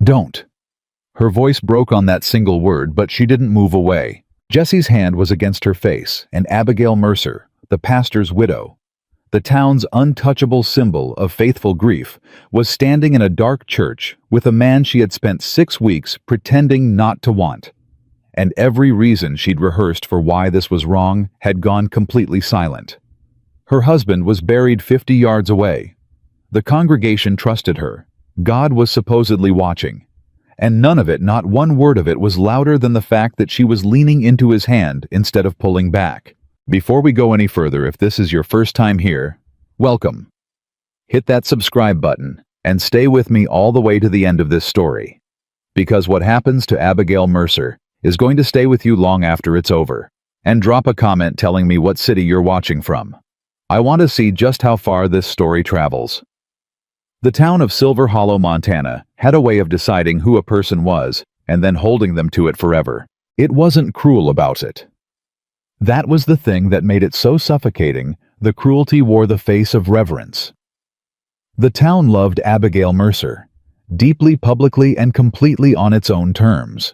Don't." Her voice broke on that single word, but she didn't move away. Jessie's hand was against her face, and Abigail Mercer, the pastor's widow, the town's untouchable symbol of faithful grief, was standing in a dark church with a man she had spent 6 weeks pretending not to want. And every reason she'd rehearsed for why this was wrong had gone completely silent. Her husband was buried 50 yards away. The congregation trusted her. God was supposedly watching. And none of it, not one word of it, was louder than the fact that she was leaning into his hand instead of pulling back. Before we go any further, if this is your first time here, welcome. Hit that subscribe button and stay with me all the way to the end of this story. Because what happens to Abigail Mercer is going to stay with you long after it's over. And drop a comment telling me what city you're watching from. I want to see just how far this story travels. The town of Silver Hollow, Montana, had a way of deciding who a person was and then holding them to it forever. It wasn't cruel about it. That was the thing that made it so suffocating. The cruelty wore the face of reverence. The town loved Abigail Mercer, deeply, publicly, and completely on its own terms.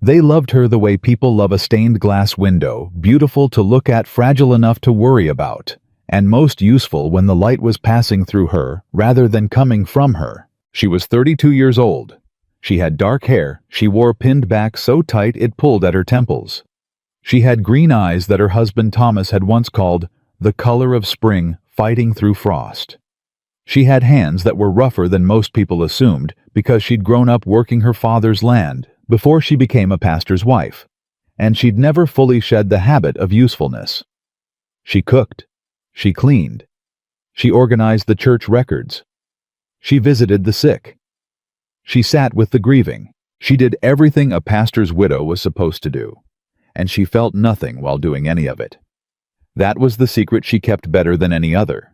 They loved her the way people love a stained glass window, beautiful to look at, fragile enough to worry about, and most useful when the light was passing through her rather than coming from her. She was 32 years old. She had dark hair she wore pinned back so tight it pulled at her temples. She had green eyes that her husband Thomas had once called the color of spring fighting through frost. She had hands that were rougher than most people assumed because she'd grown up working her father's land before she became a pastor's wife, and she'd never fully shed the habit of usefulness. She cooked. She cleaned. She organized the church records. She visited the sick. She sat with the grieving. She did everything a pastor's widow was supposed to do, and she felt nothing while doing any of it. That was the secret she kept better than any other.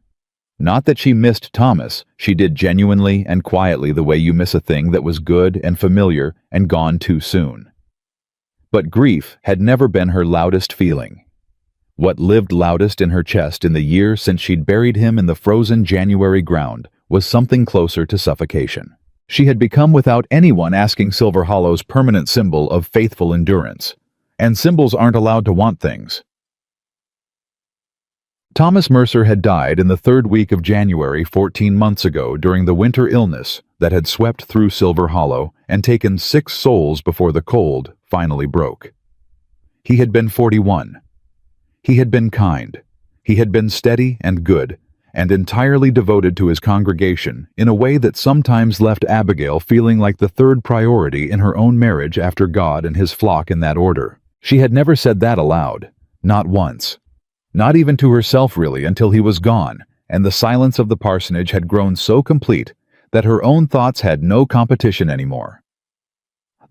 Not that she missed Thomas, she did genuinely and quietly the way you miss a thing that was good and familiar and gone too soon. But grief had never been her loudest feeling. What lived loudest in her chest in the year since she'd buried him in the frozen January ground was something closer to suffocation. She had become, without anyone asking, Silver Hollow's permanent symbol of faithful endurance. And symbols aren't allowed to want things. Thomas Mercer had died in the 3rd week of January 14 months ago during the winter illness that had swept through Silver Hollow and taken 6 souls before the cold finally broke. He had been 41. He had been kind. He had been steady and good, and entirely devoted to his congregation in a way that sometimes left Abigail feeling like the 3rd priority in her own marriage after God and his flock in that order. She had never said that aloud, not once. Not even to herself really, until he was gone, and the silence of the parsonage had grown so complete that her own thoughts had no competition anymore.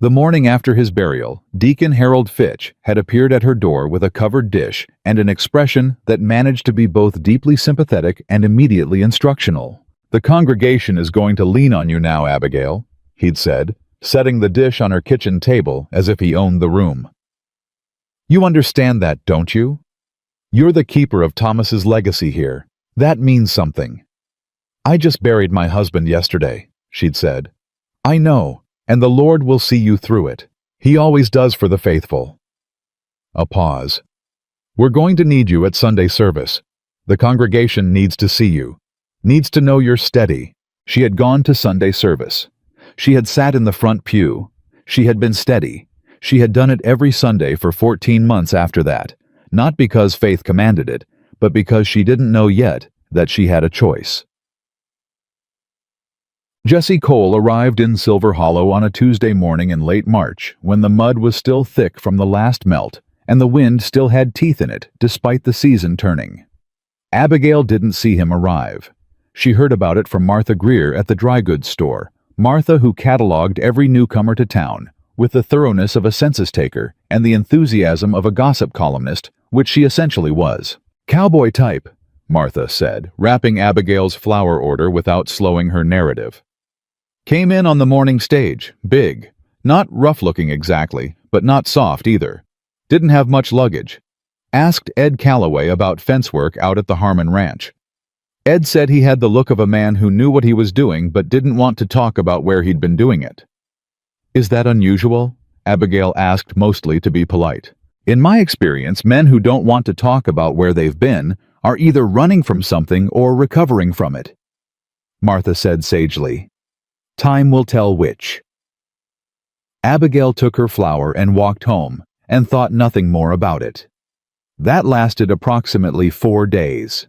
The morning after his burial, Deacon Harold Fitch had appeared at her door with a covered dish and an expression that managed to be both deeply sympathetic and immediately instructional. "The congregation is going to lean on you now, Abigail," he'd said, setting the dish on her kitchen table as if he owned the room. "You understand that, don't you? You're the keeper of Thomas's legacy here. That means something." "I just buried my husband yesterday," she'd said. "I know, and the Lord will see you through it. He always does for the faithful." A pause. "We're going to need you at Sunday service. The congregation needs to see you, needs to know you're steady." She had gone to Sunday service. She had sat in the front pew. She had been steady. She had done it every Sunday for 14 months after that. Not because faith commanded it, but because she didn't know yet that she had a choice. Jessie Cole arrived in Silver Hollow on a Tuesday morning in late March, when the mud was still thick from the last melt, and the wind still had teeth in it, despite the season turning. Abigail didn't see him arrive. She heard about it from Martha Greer at the dry goods store, Martha who cataloged every newcomer to town, with the thoroughness of a census taker and the enthusiasm of a gossip columnist, which she essentially was. "Cowboy type," Martha said, wrapping Abigail's flower order without slowing her narrative. "Came in on the morning stage, big. Not rough-looking exactly, but not soft either. Didn't have much luggage. Asked Ed Calloway about fence work out at the Harmon Ranch. Ed said he had the look of a man who knew what he was doing but didn't want to talk about where he'd been doing it. Is that unusual? Abigail asked, mostly to be polite. In my experience, men who don't want to talk about where they've been are either running from something or recovering from it. Martha said sagely. Time will tell which. Abigail took her flower and walked home, and thought nothing more about it. That lasted approximately 4 days.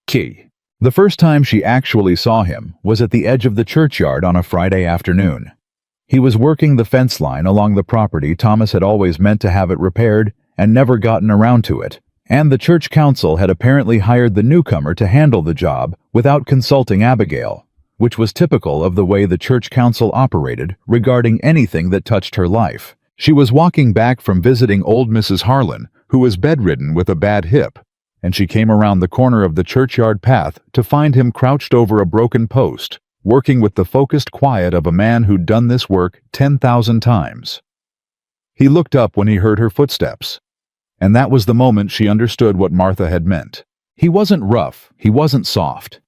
Key. The first time she actually saw him was at the edge of the churchyard on a Friday afternoon. He was working the fence line along the property Thomas had always meant to have it repaired and never gotten around to it, and the church council had apparently hired the newcomer to handle the job without consulting Abigail, which was typical of the way the church council operated regarding anything that touched her life. She was walking back from visiting old Mrs. Harlan, who was bedridden with a bad hip, and she came around the corner of the churchyard path to find him crouched over a broken post, working with the focused quiet of a man who'd done this work 10,000 times. He looked up when he heard her footsteps, and that was the moment she understood what Martha had meant. He wasn't rough, he wasn't soft.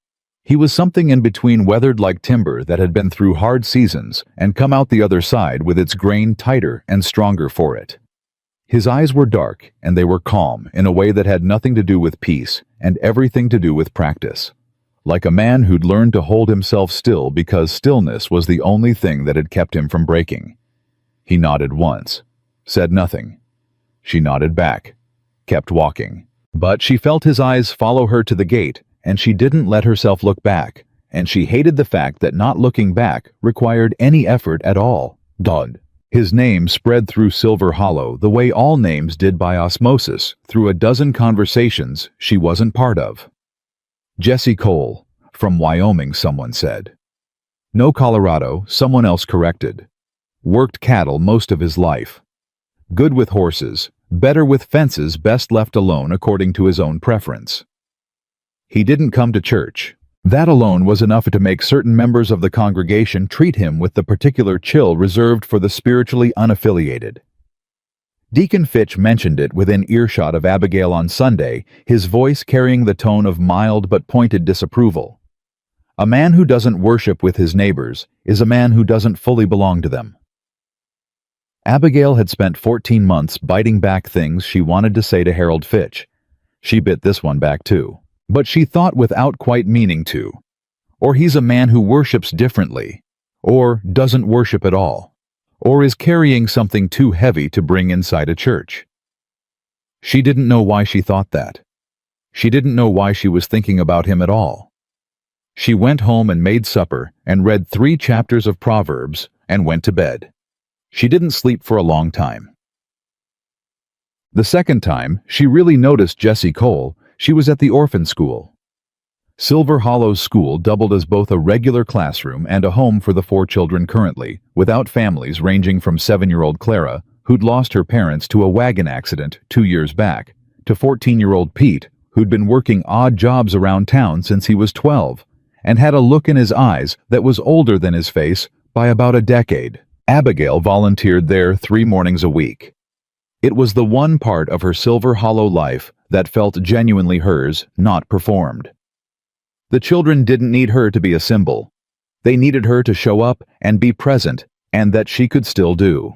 He was something in between, weathered like timber that had been through hard seasons and come out the other side with its grain tighter and stronger for it. His eyes were dark, and they were calm in a way that had nothing to do with peace and everything to do with practice. Like a man who'd learned to hold himself still because stillness was the only thing that had kept him from breaking. He nodded once, said nothing. She nodded back, kept walking. But she felt his eyes follow her to the gate, and she didn't let herself look back, and she hated the fact that not looking back required any effort at all. Dodd. His name spread through Silver Hollow the way all names did by osmosis through a dozen conversations she wasn't part of. Jesse Cole, from Wyoming, someone said. No, Colorado, someone else corrected. Worked cattle most of his life. Good with horses, better with fences, best left alone according to his own preference. He didn't come to church. That alone was enough to make certain members of the congregation treat him with the particular chill reserved for the spiritually unaffiliated. Deacon Fitch mentioned it within earshot of Abigail on Sunday, his voice carrying the tone of mild but pointed disapproval. A man who doesn't worship with his neighbors is a man who doesn't fully belong to them. Abigail had spent 14 months biting back things she wanted to say to Harold Fitch. She bit this one back too. But she thought without quite meaning to. Or he's a man who worships differently. Or doesn't worship at all. Or is carrying something too heavy to bring inside a church. She didn't know why she thought that. She didn't know why she was thinking about him at all. She went home and made supper and read 3 chapters of Proverbs and went to bed. She didn't sleep for a long time. The second time she really noticed Jesse Cole, she was at the orphan school. Silver Hollow's school doubled as both a regular classroom and a home for the 4 children currently, without families ranging from 7-year-old Clara, who'd lost her parents to a wagon accident 2 years back, to 14-year-old Pete, who'd been working odd jobs around town since he was 12, and had a look in his eyes that was older than his face by about a decade. Abigail volunteered there 3 mornings a week. It was the one part of her Silver Hollow life that felt genuinely hers, not performed. The children didn't need her to be a symbol. They needed her to show up and be present, and that she could still do.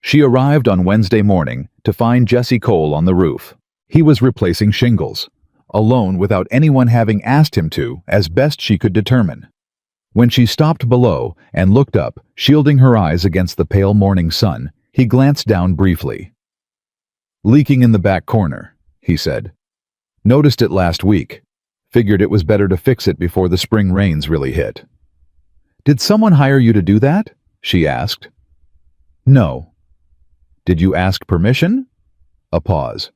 She arrived on Wednesday morning to find Jesse Cole on the roof. He was replacing shingles, alone without anyone having asked him to, as best she could determine. When she stopped below and looked up, shielding her eyes against the pale morning sun, he glanced down briefly. Leaking in the back corner, he said. Noticed it last week. Figured it was better to fix it before the spring rains really hit. Did someone hire you to do that? She asked. No. Did you ask permission? A pause.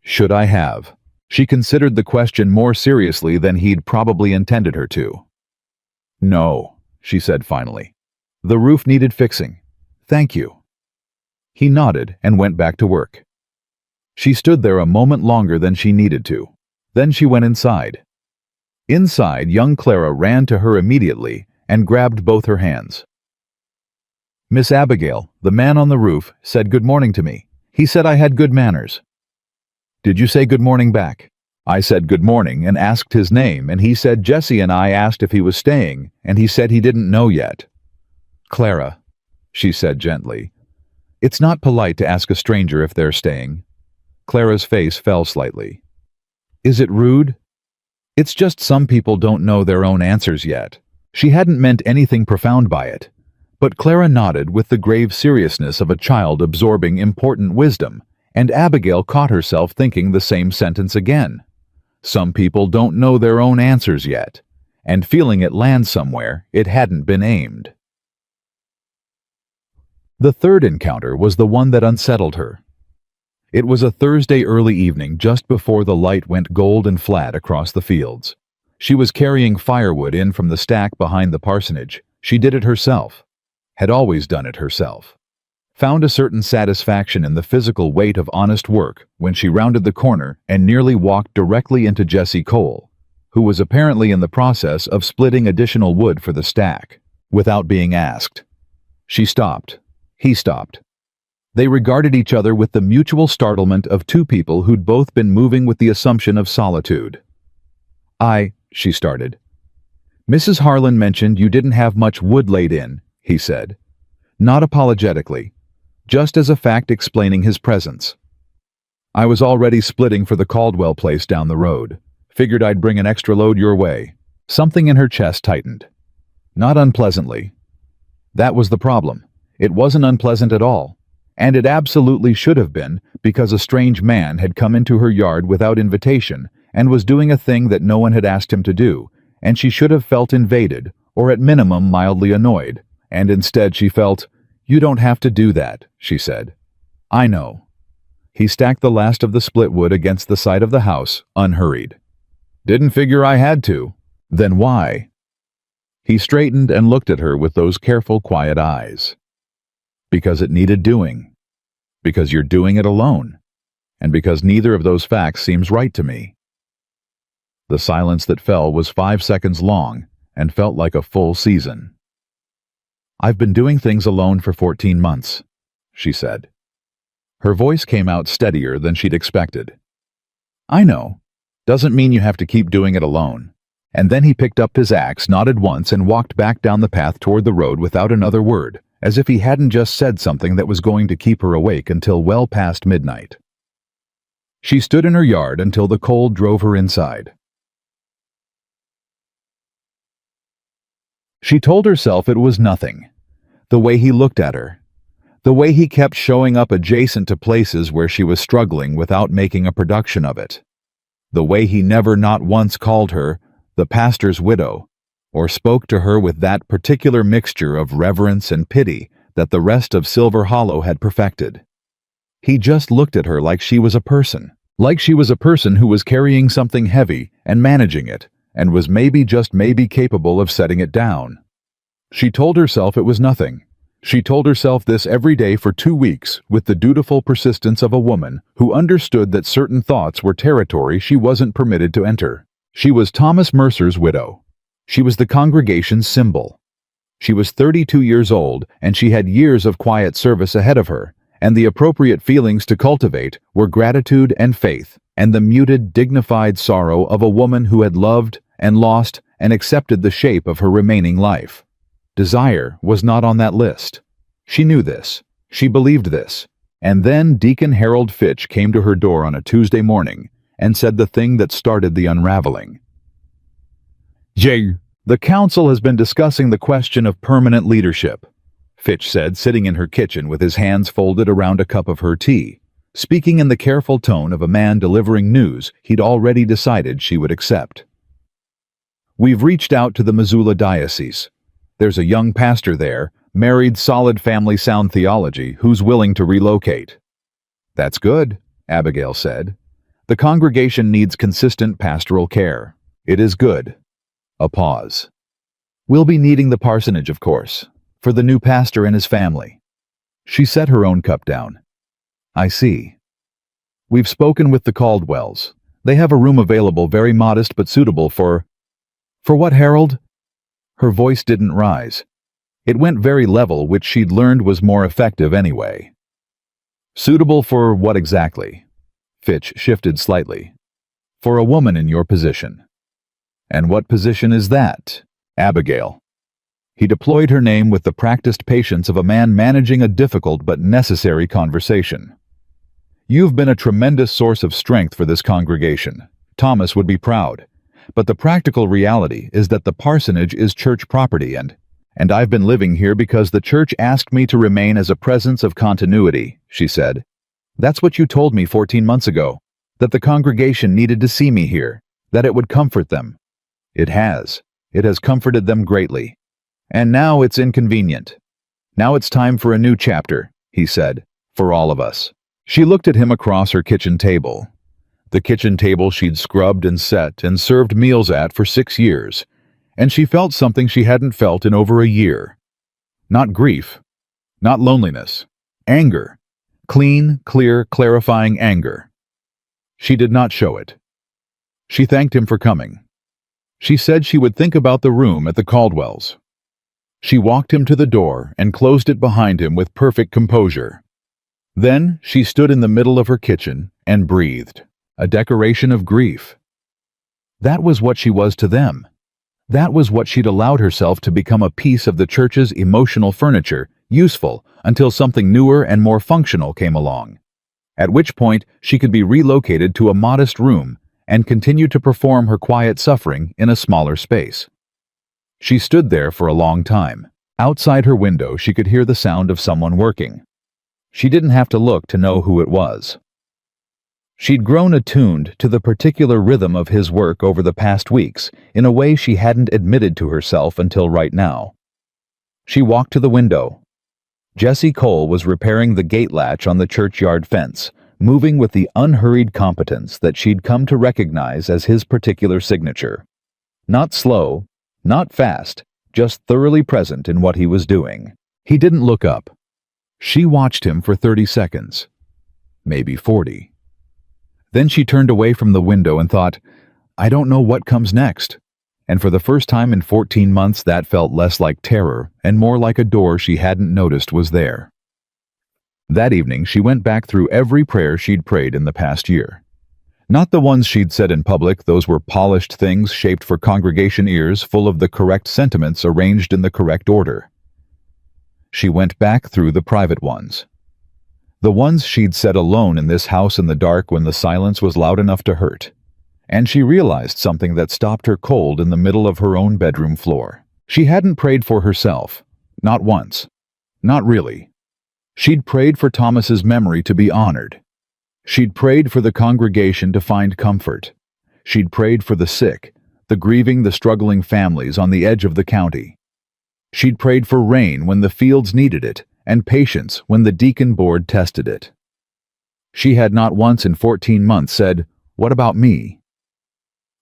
Should I have? She considered the question more seriously than he'd probably intended her to. No, she said finally. The roof needed fixing. Thank you. He nodded and went back to work. She stood there a moment longer than she needed to. Then she went inside. Inside, young Clara ran to her immediately and grabbed both her hands. Miss Abigail, the man on the roof, said good morning to me. He said I had good manners. Did you say good morning back? I said good morning and asked his name, and he said Jesse, and I asked if he was staying, and he said he didn't know yet. Clara, she said gently, it's not polite to ask a stranger if they're staying. Clara's face fell slightly. Is it rude? It's just some people don't know their own answers yet. She hadn't meant anything profound by it, but Clara nodded with the grave seriousness of a child absorbing important wisdom, and Abigail caught herself thinking the same sentence again. Some people don't know their own answers yet, and feeling it land somewhere it hadn't been aimed. The third encounter was the one that unsettled her. It was a Thursday early evening just before the light went gold and flat across the fields. She was carrying firewood in from the stack behind the parsonage. She did it herself. Had always done it herself. Found a certain satisfaction in the physical weight of honest work when she rounded the corner and nearly walked directly into Jesse Cole, who was apparently in the process of splitting additional wood for the stack, without being asked. She stopped. He stopped. They regarded each other with the mutual startlement of two people who'd both been moving with the assumption of solitude. She started. Mrs. Harlan mentioned you didn't have much wood laid in, he said. Not apologetically, just as a fact explaining his presence. I was already splitting for the Caldwell place down the road. Figured I'd bring an extra load your way. Something in her chest tightened. Not unpleasantly. That was the problem. It wasn't unpleasant at all. And it absolutely should have been, because a strange man had come into her yard without invitation and was doing a thing that no one had asked him to do, and she should have felt invaded, or at minimum mildly annoyed, and instead she felt, "You don't have to do that," she said. "I know." He stacked the last of the split wood against the side of the house, unhurried. "Didn't figure I had to." "Then why?" He straightened and looked at her with those careful, quiet eyes. "Because it needed doing. Because you're doing it alone. And because neither of those facts seems right to me." The silence that fell was 5 seconds long and felt like a full season. "I've been doing things alone for 14 months, she said. Her voice came out steadier than she'd expected. "I know. Doesn't mean you have to keep doing it alone." And then he picked up his axe, nodded once, and walked back down the path toward the road without another word, as if he hadn't just said something that was going to keep her awake until well past midnight. She stood in her yard until the cold drove her inside. She told herself it was nothing. The way he looked at her. The way he kept showing up adjacent to places where she was struggling without making a production of it. The way he never not once called her the pastor's widow, or spoke to her with that particular mixture of reverence and pity that the rest of Silver Hollow had perfected. He just looked at her like she was a person. Like she was a person who was carrying something heavy and managing it, and was maybe just maybe capable of setting it down. She told herself it was nothing. She told herself this every day for 2 weeks with the dutiful persistence of a woman who understood that certain thoughts were territory she wasn't permitted to enter. She was Thomas Mercer's widow. She was the congregation's symbol. She was 32 years old, and she had years of quiet service ahead of her, and the appropriate feelings to cultivate were gratitude and faith, and the muted, dignified sorrow of a woman who had loved and lost and accepted the shape of her remaining life. Desire was not on that list. She knew this. She believed this. And then Deacon Harold Fitch came to her door on a Tuesday morning and said the thing that started the unraveling. The council has been discussing the question of permanent leadership," Fitch said, sitting in her kitchen with his hands folded around a cup of her tea, speaking in the careful tone of a man delivering news he'd already decided she would accept. "We've reached out to the Missoula Diocese. There's a young pastor there, married, solid family, sound theology, who's willing to relocate." "That's good," Abigail said. "The congregation needs consistent pastoral care. It is good." A pause. "We'll be needing the parsonage, of course, for the new pastor and his family." She set her own cup down. "I see. We've spoken with the Caldwells. They have a room available, very modest but suitable for..." "For what, Harold?" Her voice didn't rise. It went very level, which she'd learned was more effective anyway. "Suitable for what exactly?" Fitch shifted slightly. For a woman in your position. And what position is that? Abigail. He deployed her name with the practiced patience of a man managing a difficult but necessary conversation. You've been a tremendous source of strength for this congregation. Thomas would be proud. But the practical reality is that the parsonage is church property and I've been living here because the church asked me to remain as a presence of continuity, she said. That's what you told me 14 months ago, that the congregation needed to see me here, that it would comfort them. It has. It has comforted them greatly. And now it's inconvenient. Now it's time for a new chapter, he said, for all of us. She looked at him across her kitchen table. The kitchen table she'd scrubbed and set and served meals at for 6 years, and she felt something she hadn't felt in over a year. Not grief, not loneliness, anger. Clean, clear, clarifying anger. She did not show it. She thanked him for coming. She said she would think about the room at the Caldwells. She walked him to the door and closed it behind him with perfect composure. Then she stood in the middle of her kitchen and breathed, a decoration of grief. That was what she was to them. That was what she'd allowed herself to become, a piece of the church's emotional furniture, useful until something newer and more functional came along, at which point she could be relocated to a modest room and continue to perform her quiet suffering in a smaller space. She stood there for a long time. Outside her window she could hear the sound of someone working. She didn't have to look to know who it was. She'd grown attuned to the particular rhythm of his work over the past weeks in a way she hadn't admitted to herself until right now. She walked to the window. Jesse Cole was repairing the gate latch on the churchyard fence, moving with the unhurried competence that she'd come to recognize as his particular signature. Not slow, not fast, just thoroughly present in what he was doing. He didn't look up. She watched him for 30 seconds, maybe 40. Then she turned away from the window and thought, I don't know what comes next. And for the first time in 14 months that felt less like terror and more like a door she hadn't noticed was there. That evening she went back through every prayer she'd prayed in the past year. Not the ones she'd said in public, those were polished things shaped for congregation ears, full of the correct sentiments arranged in the correct order. She went back through the private ones. The ones she'd said alone in this house in the dark when the silence was loud enough to hurt. And she realized something that stopped her cold in the middle of her own bedroom floor. She hadn't prayed for herself. Not once. Not really. She'd prayed for Thomas's memory to be honored. She'd prayed for the congregation to find comfort. She'd prayed for the sick, the grieving, the struggling families on the edge of the county. She'd prayed for rain when the fields needed it, and patience when the deacon board tested it. She had not once in 14 months said, "What about me?"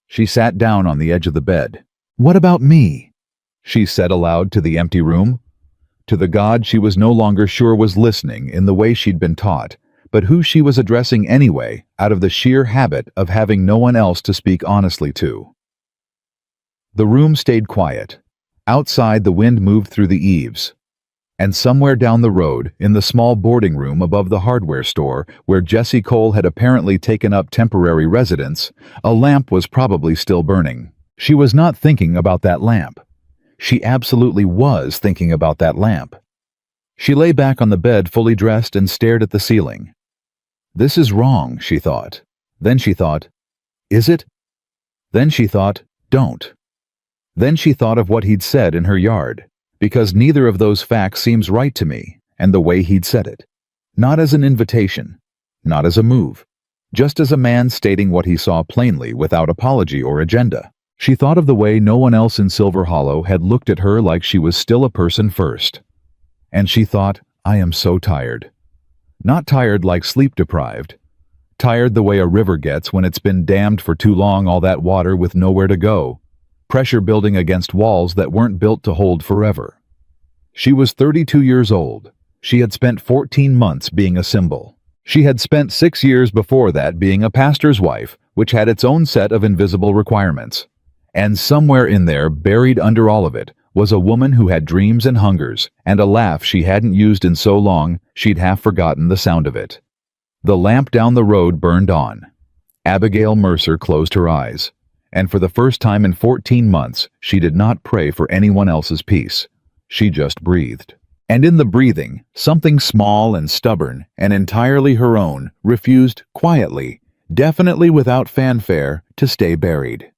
She sat down on the edge of the bed. "What about me?" she said aloud to the empty room, to the God she was no longer sure was listening in the way she'd been taught, but who she was addressing anyway out of the sheer habit of having no one else to speak honestly to. The room stayed quiet. Outside, the wind moved through the eaves. And somewhere down the road, in the small boarding room above the hardware store where Jesse Cole had apparently taken up temporary residence, a lamp was probably still burning. She was not thinking about that lamp. She absolutely was thinking about that lamp. She lay back on the bed fully dressed and stared at the ceiling. This is wrong, she thought. Then she thought, is it? Then she thought, don't. Then she thought of what he'd said in her yard, because neither of those facts seems right to me, and the way he'd said it. Not as an invitation, not as a move, just as a man stating what he saw plainly without apology or agenda. She thought of the way no one else in Silver Hollow had looked at her like she was still a person first. And she thought, I am so tired. Not tired like sleep-deprived. Tired the way a river gets when it's been dammed for too long, all that water with nowhere to go. Pressure building against walls that weren't built to hold forever. She was 32 years old. She had spent 14 months being a symbol. She had spent 6 years before that being a pastor's wife, which had its own set of invisible requirements. And somewhere in there, buried under all of it, was a woman who had dreams and hungers, and a laugh she hadn't used in so long she'd half forgotten the sound of it. The lamp down the road burned on. Abigail Mercer closed her eyes, and for the first time in 14 months, she did not pray for anyone else's peace. She just breathed. And in the breathing, something small and stubborn, and entirely her own, refused quietly, definitely without fanfare, to stay buried.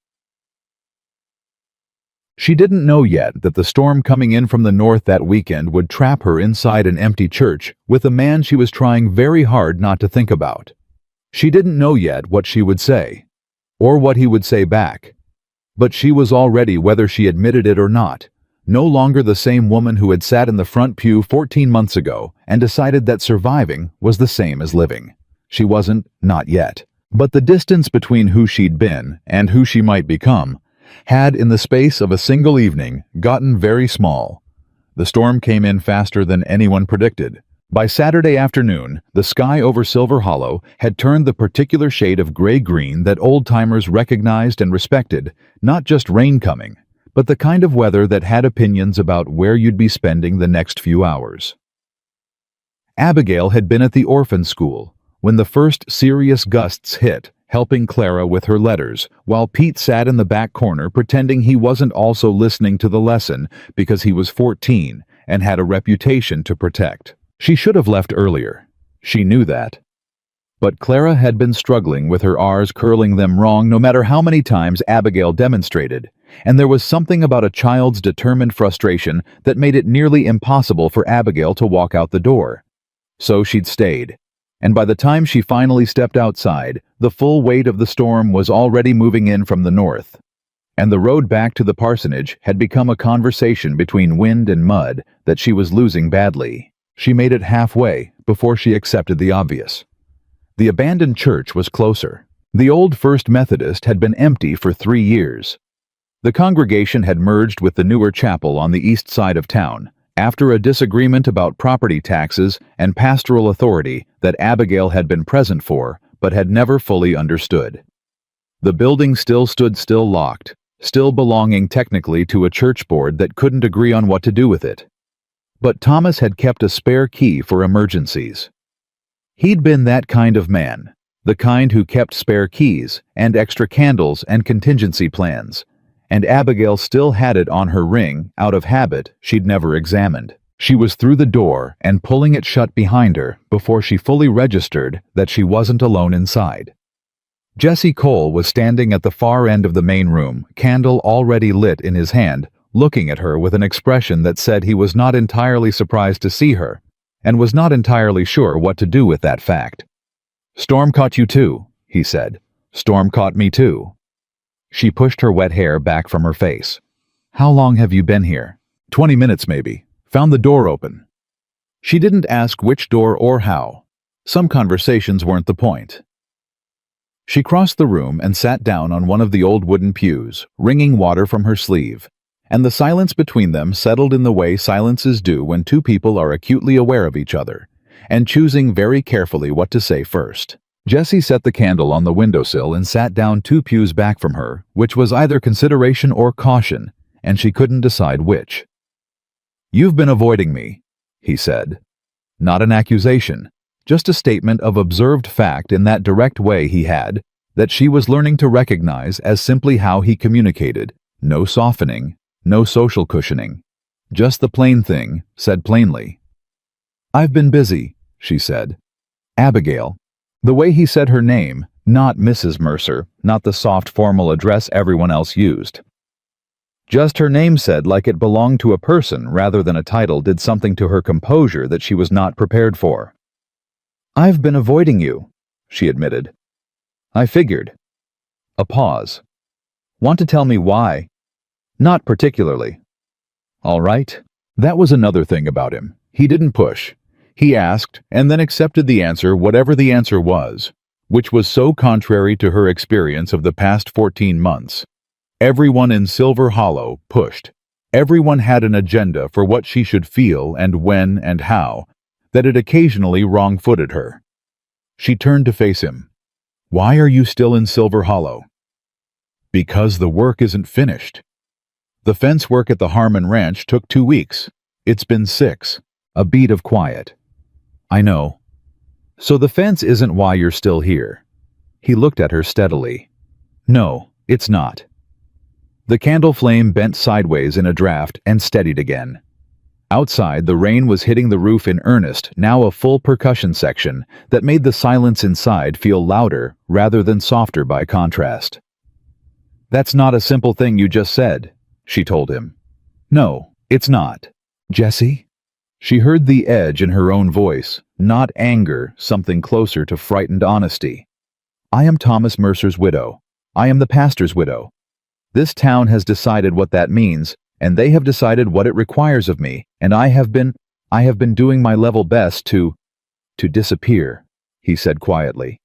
She didn't know yet that the storm coming in from the north that weekend would trap her inside an empty church with a man she was trying very hard not to think about. She didn't know yet what she would say, or what he would say back. But she was already, whether she admitted it or not, no longer the same woman who had sat in the front pew 14 months ago and decided that surviving was the same as living. She wasn't, not yet. But the distance between who she'd been and who she might become had, in the space of a single evening, gotten very small. The storm came in faster than anyone predicted. By Saturday afternoon, the sky over Silver Hollow had turned the particular shade of gray-green that old-timers recognized and respected, not just rain coming, but the kind of weather that had opinions about where you'd be spending the next few hours. Abigail had been at the orphan school when the first serious gusts hit, helping Clara with her letters, while Pete sat in the back corner pretending he wasn't also listening to the lesson because he was 14 and had a reputation to protect. She should have left earlier. She knew that. But Clara had been struggling with her R's, curling them wrong no matter how many times Abigail demonstrated, and there was something about a child's determined frustration that made it nearly impossible for Abigail to walk out the door. So she'd stayed, and by the time she finally stepped outside, the full weight of the storm was already moving in from the north, and the road back to the parsonage had become a conversation between wind and mud that she was losing badly. She made it halfway before she accepted the obvious. The abandoned church was closer. The old First Methodist had been empty for 3 years. The congregation had merged with the newer chapel on the east side of town, after a disagreement about property taxes and pastoral authority that Abigail had been present for but had never fully understood. The building still stood locked, still belonging technically to a church board that couldn't agree on what to do with it. But Thomas had kept a spare key for emergencies. He'd been that kind of man, the kind who kept spare keys and extra candles and contingency plans, and Abigail still had it on her ring, out of habit she'd never examined. She was through the door and pulling it shut behind her before she fully registered that she wasn't alone inside. Jesse Cole was standing at the far end of the main room, candle already lit in his hand, looking at her with an expression that said he was not entirely surprised to see her, and was not entirely sure what to do with that fact. "Storm caught you too," he said. "Storm caught me too." She pushed her wet hair back from her face. "How long have you been here?" 20 minutes maybe. Found the door open." She didn't ask which door or how. Some conversations weren't the point. She crossed the room and sat down on one of the old wooden pews, wringing water from her sleeve, and the silence between them settled in the way silences do when two people are acutely aware of each other, and choosing very carefully what to say first. Jessie set the candle on the windowsill and sat down 2 pews back from her, which was either consideration or caution, and she couldn't decide which. "You've been avoiding me," he said. Not an accusation, just a statement of observed fact in that direct way he had, that she was learning to recognize as simply how he communicated. No softening, no social cushioning. Just the plain thing, said plainly. "I've been busy," she said. Abigail. The way he said her name, not Mrs. Mercer, not the soft formal address everyone else used. Just her name said like it belonged to a person rather than a title did something to her composure that she was not prepared for. "I've been avoiding you," she admitted. "I figured." A pause. "Want to tell me why?" "Not particularly." "All right." That was another thing about him. He didn't push. He asked and then accepted the answer, whatever the answer was, which was so contrary to her experience of the past 14 months. Everyone in Silver Hollow pushed. Everyone had an agenda for what she should feel and when and how, that it occasionally wrong-footed her. She turned to face him. "Why are you still in Silver Hollow?" "Because the work isn't finished. The fence work at the Harmon Ranch took 2 weeks. It's been 6. A beat of quiet. "I know. So the fence isn't why you're still here." He looked at her steadily. No, it's not. The candle flame bent sideways in a draft and steadied again. Outside, the rain was hitting the roof in earnest, now a full percussion section that made the silence inside feel louder rather than softer by contrast. That's not a simple thing you just said, she told him. No, it's not. Jesse? She heard the edge in her own voice, not anger, something closer to frightened honesty. I am Thomas Mercer's widow. I am the pastor's widow. This town has decided what that means, and they have decided what it requires of me, and I have been doing my level best to disappear, he said quietly.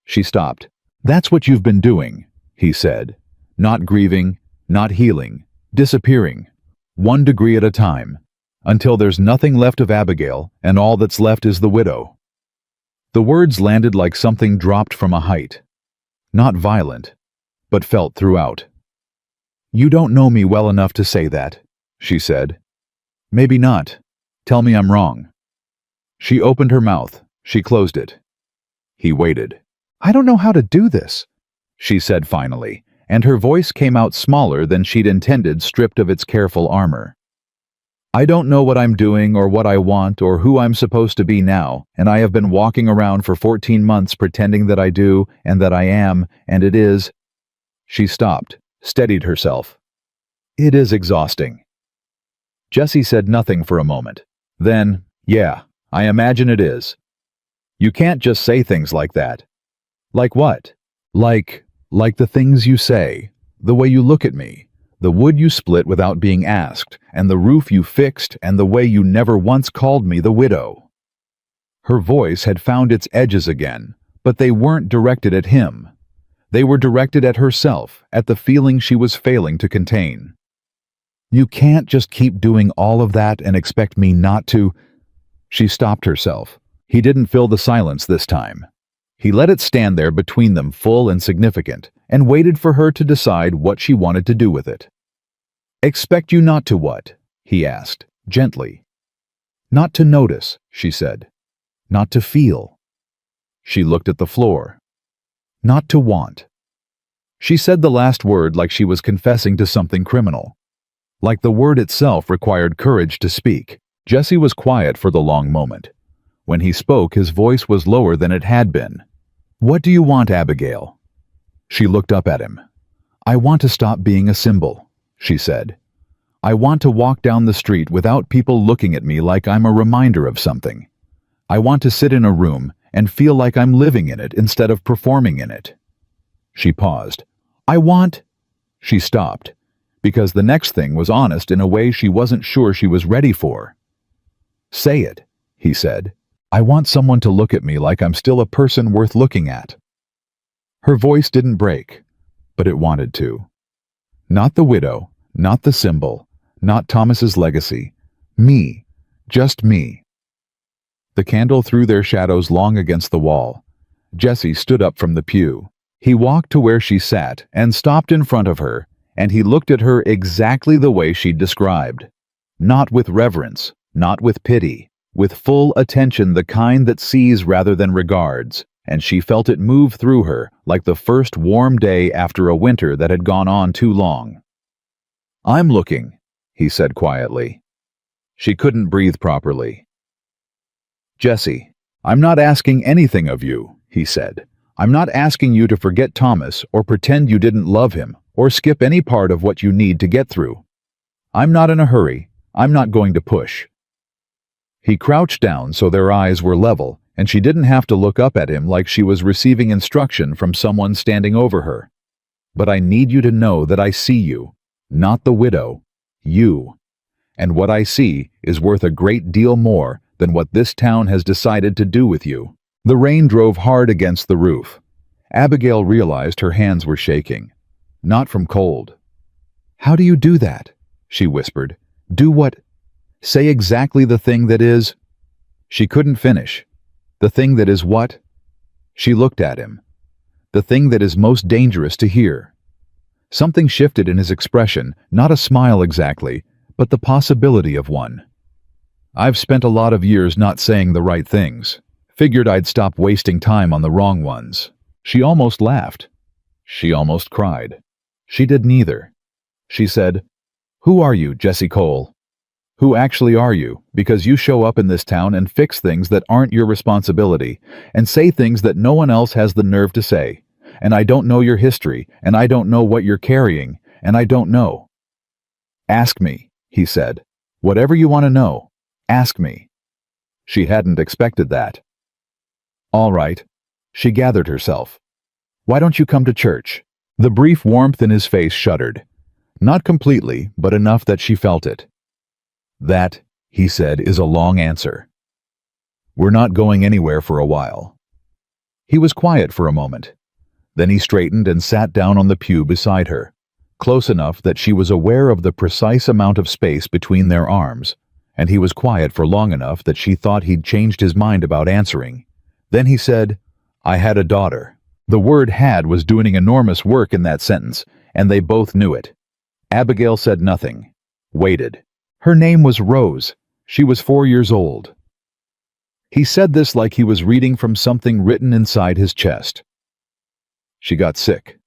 She stopped. That's what you've been doing, he said. Not grieving, not healing, disappearing, 1 degree at a time, until there's nothing left of Abigail, and all that's left is the widow. The words landed like something dropped from a height. Not violent, but felt throughout. You don't know me well enough to say that, she said. Maybe not. Tell me I'm wrong. She opened her mouth. She closed it. He waited. I don't know how to do this, she said finally, and her voice came out smaller than she'd intended, stripped of its careful armor. I don't know what I'm doing or what I want or who I'm supposed to be now, and I have been walking around for 14 months pretending that I do and that I am, and it is. She stopped, steadied herself. It is exhausting. Jesse said nothing for a moment. Then, yeah, I imagine it is. You can't just say things like that. Like what? Like the things you say, the way you look at me, the wood you split without being asked, and the roof you fixed, and the way you never once called me the widow. Her voice had found its edges again, but they weren't directed at him. They were directed at herself, at the feeling she was failing to contain. You can't just keep doing all of that and expect me not to. She stopped herself. He didn't fill the silence this time. He let it stand there between them, full and significant, and waited for her to decide what she wanted to do with it. Expect you not to what? He asked, gently. Not to notice, she said. Not to feel. She looked at the floor. Not to want. She said the last word like she was confessing to something criminal. Like the word itself required courage to speak. Jesse was quiet for the long moment. When he spoke, his voice was lower than it had been. What do you want, Abigail? She looked up at him. I want to stop being a symbol, she said. I want to walk down the street without people looking at me like I'm a reminder of something. I want to sit in a room and feel like I'm living in it instead of performing in it. She paused. She stopped, because the next thing was honest in a way she wasn't sure she was ready for. Say it, he said. I want someone to look at me like I'm still a person worth looking at. Her voice didn't break, but it wanted to. Not the widow, not the symbol, not Thomas's legacy. Me, just me. The candle threw their shadows long against the wall. Jesse stood up from the pew. He walked to where she sat and stopped in front of her, and he looked at her exactly the way she'd described. Not with reverence, not with pity, with full attention, the kind that sees rather than regards, and she felt it move through her like the first warm day after a winter that had gone on too long. I'm looking, he said quietly. She couldn't breathe properly. Jesse, I'm not asking anything of you, he said. I'm not asking you to forget Thomas or pretend you didn't love him or skip any part of what you need to get through. I'm not in a hurry. I'm not going to push. He crouched down so their eyes were level, and she didn't have to look up at him like she was receiving instruction from someone standing over her. But I need you to know that I see you, not the widow, you. And what I see is worth a great deal more than what this town has decided to do with you. The rain drove hard against the roof. Abigail realized her hands were shaking. Not from cold. How do you do that? She whispered. Do what? Say exactly the thing that is. She couldn't finish. The thing that is what? She looked at him. The thing that is most dangerous to hear. Something shifted in his expression, not a smile exactly, but the possibility of one. I've spent a lot of years not saying the right things. Figured I'd stop wasting time on the wrong ones. She almost laughed. She almost cried. She did neither. She said, "Who are you, Jesse Cole? Who actually are you? Because you show up in this town and fix things that aren't your responsibility, and say things that no one else has the nerve to say. And I don't know your history, and I don't know what you're carrying, and I don't know." "Ask me," he said. "Whatever you want to know, ask me." She hadn't expected that. "All right." She gathered herself. "Why don't you come to church?" The brief warmth in his face shuddered. Not completely, but enough that she felt it. "That," he said, "is a long answer. We're not going anywhere for a while." He was quiet for a moment. Then he straightened and sat down on the pew beside her, close enough that she was aware of the precise amount of space between their arms, and he was quiet for long enough that she thought he'd changed his mind about answering. Then he said, "I had a daughter." The word "had" was doing enormous work in that sentence, and they both knew it. Abigail said nothing, waited. Her name was Rose. She was 4 years old. He said this like he was reading from something written inside his chest. She got sick.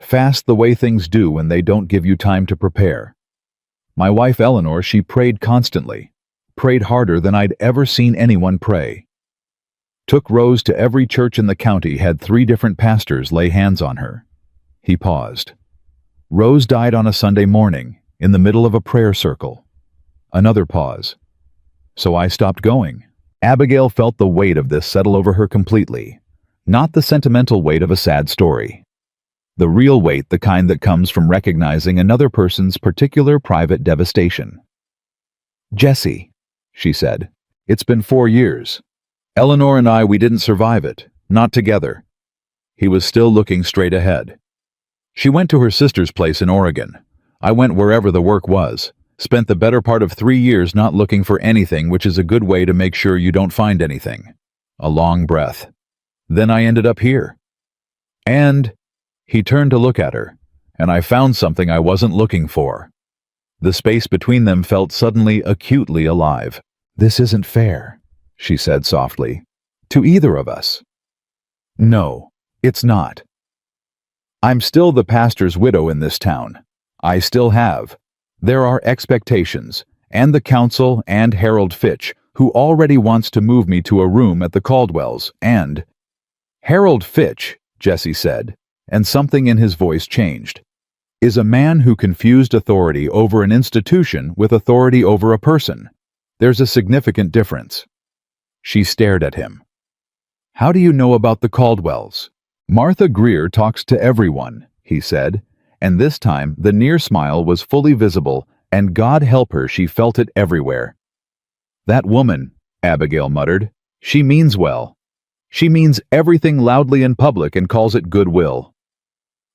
Fast, the way things do when they don't give you time to prepare. My wife Eleanor, she prayed constantly. Prayed harder than I'd ever seen anyone pray. Took Rose to every church in the county, had 3 different pastors lay hands on her. He paused. Rose died on a Sunday morning, in the middle of a prayer circle. Another pause. So I stopped going. Abigail felt the weight of this settle over her completely. Not the sentimental weight of a sad story. The real weight, the kind that comes from recognizing another person's particular private devastation. "Jesse," she said, "it's been 4 years. Eleanor and I, we didn't survive it. Not together." He was still looking straight ahead. "She went to her sister's place in Oregon. I went wherever the work was. Spent the better part of 3 years not looking for anything, which is a good way to make sure you don't find anything." A long breath. "Then I ended up here. And," he turned to look at her, "and I found something I wasn't looking for." The space between them felt suddenly acutely alive. "This isn't fair," she said softly, "to either of us." "No, it's not. I'm still the pastor's widow in this town. I still have. There are expectations, and the council and Harold Fitch, who already wants to move me to a room at the Caldwells, and—" "Harold Fitch," Jesse said, and something in his voice changed, "is a man who confused authority over an institution with authority over a person. There's a significant difference." She stared at him. "How do you know about the Caldwells?" "Martha Greer talks to everyone," he said, and this time the near smile was fully visible, and God help her, she felt it everywhere. "That woman," Abigail muttered, "she means well. She means everything loudly in public and calls it goodwill."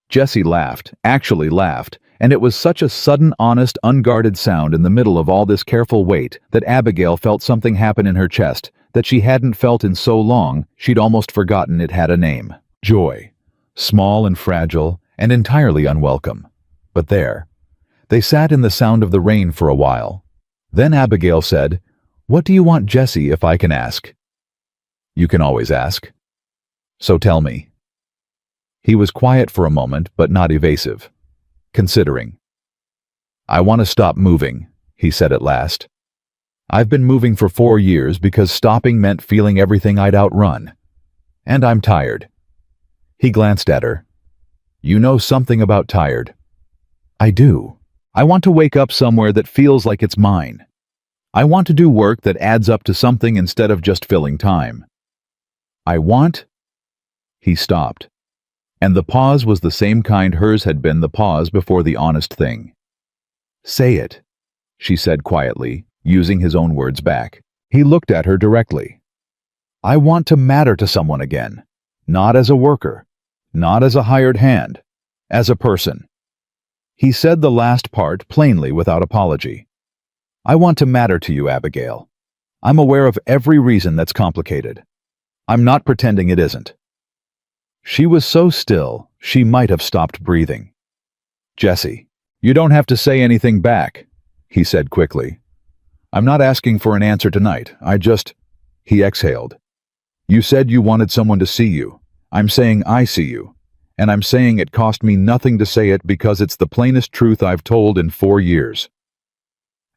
Jesse laughed, actually laughed, and it was such a sudden, honest, unguarded sound in the middle of all this careful weight that Abigail felt something happen in her chest that she hadn't felt in so long she'd almost forgotten it had a name. Joy. Small and fragile, and entirely unwelcome. But there. They sat in the sound of the rain for a while. Then Abigail said, "What do you want, Jesse, if I can ask?" "You can always ask. So tell me." He was quiet for a moment, but not evasive. Considering. "I want to stop moving," he said at last. "I've been moving for 4 years because stopping meant feeling everything I'd outrun. And I'm tired." He glanced at her. "You know something about tired." "I do. I want to wake up somewhere that feels like it's mine. I want to do work that adds up to something instead of just filling time. I want—" He stopped. And the pause was the same kind hers had been the pause before the honest thing. "Say it," she said quietly, using his own words back. He looked at her directly. "I want to matter to someone again. Not as a worker. Not as a hired hand. As a person." He said the last part plainly without apology. "I want to matter to you, Abigail. I'm aware of every reason that's complicated. I'm not pretending it isn't." She was so still, she might have stopped breathing. "Jesse, you don't have to say anything back," he said quickly. "I'm not asking for an answer tonight. He exhaled. "You said you wanted someone to see you. I'm saying I see you. And I'm saying it cost me nothing to say it because it's the plainest truth I've told in 4 years."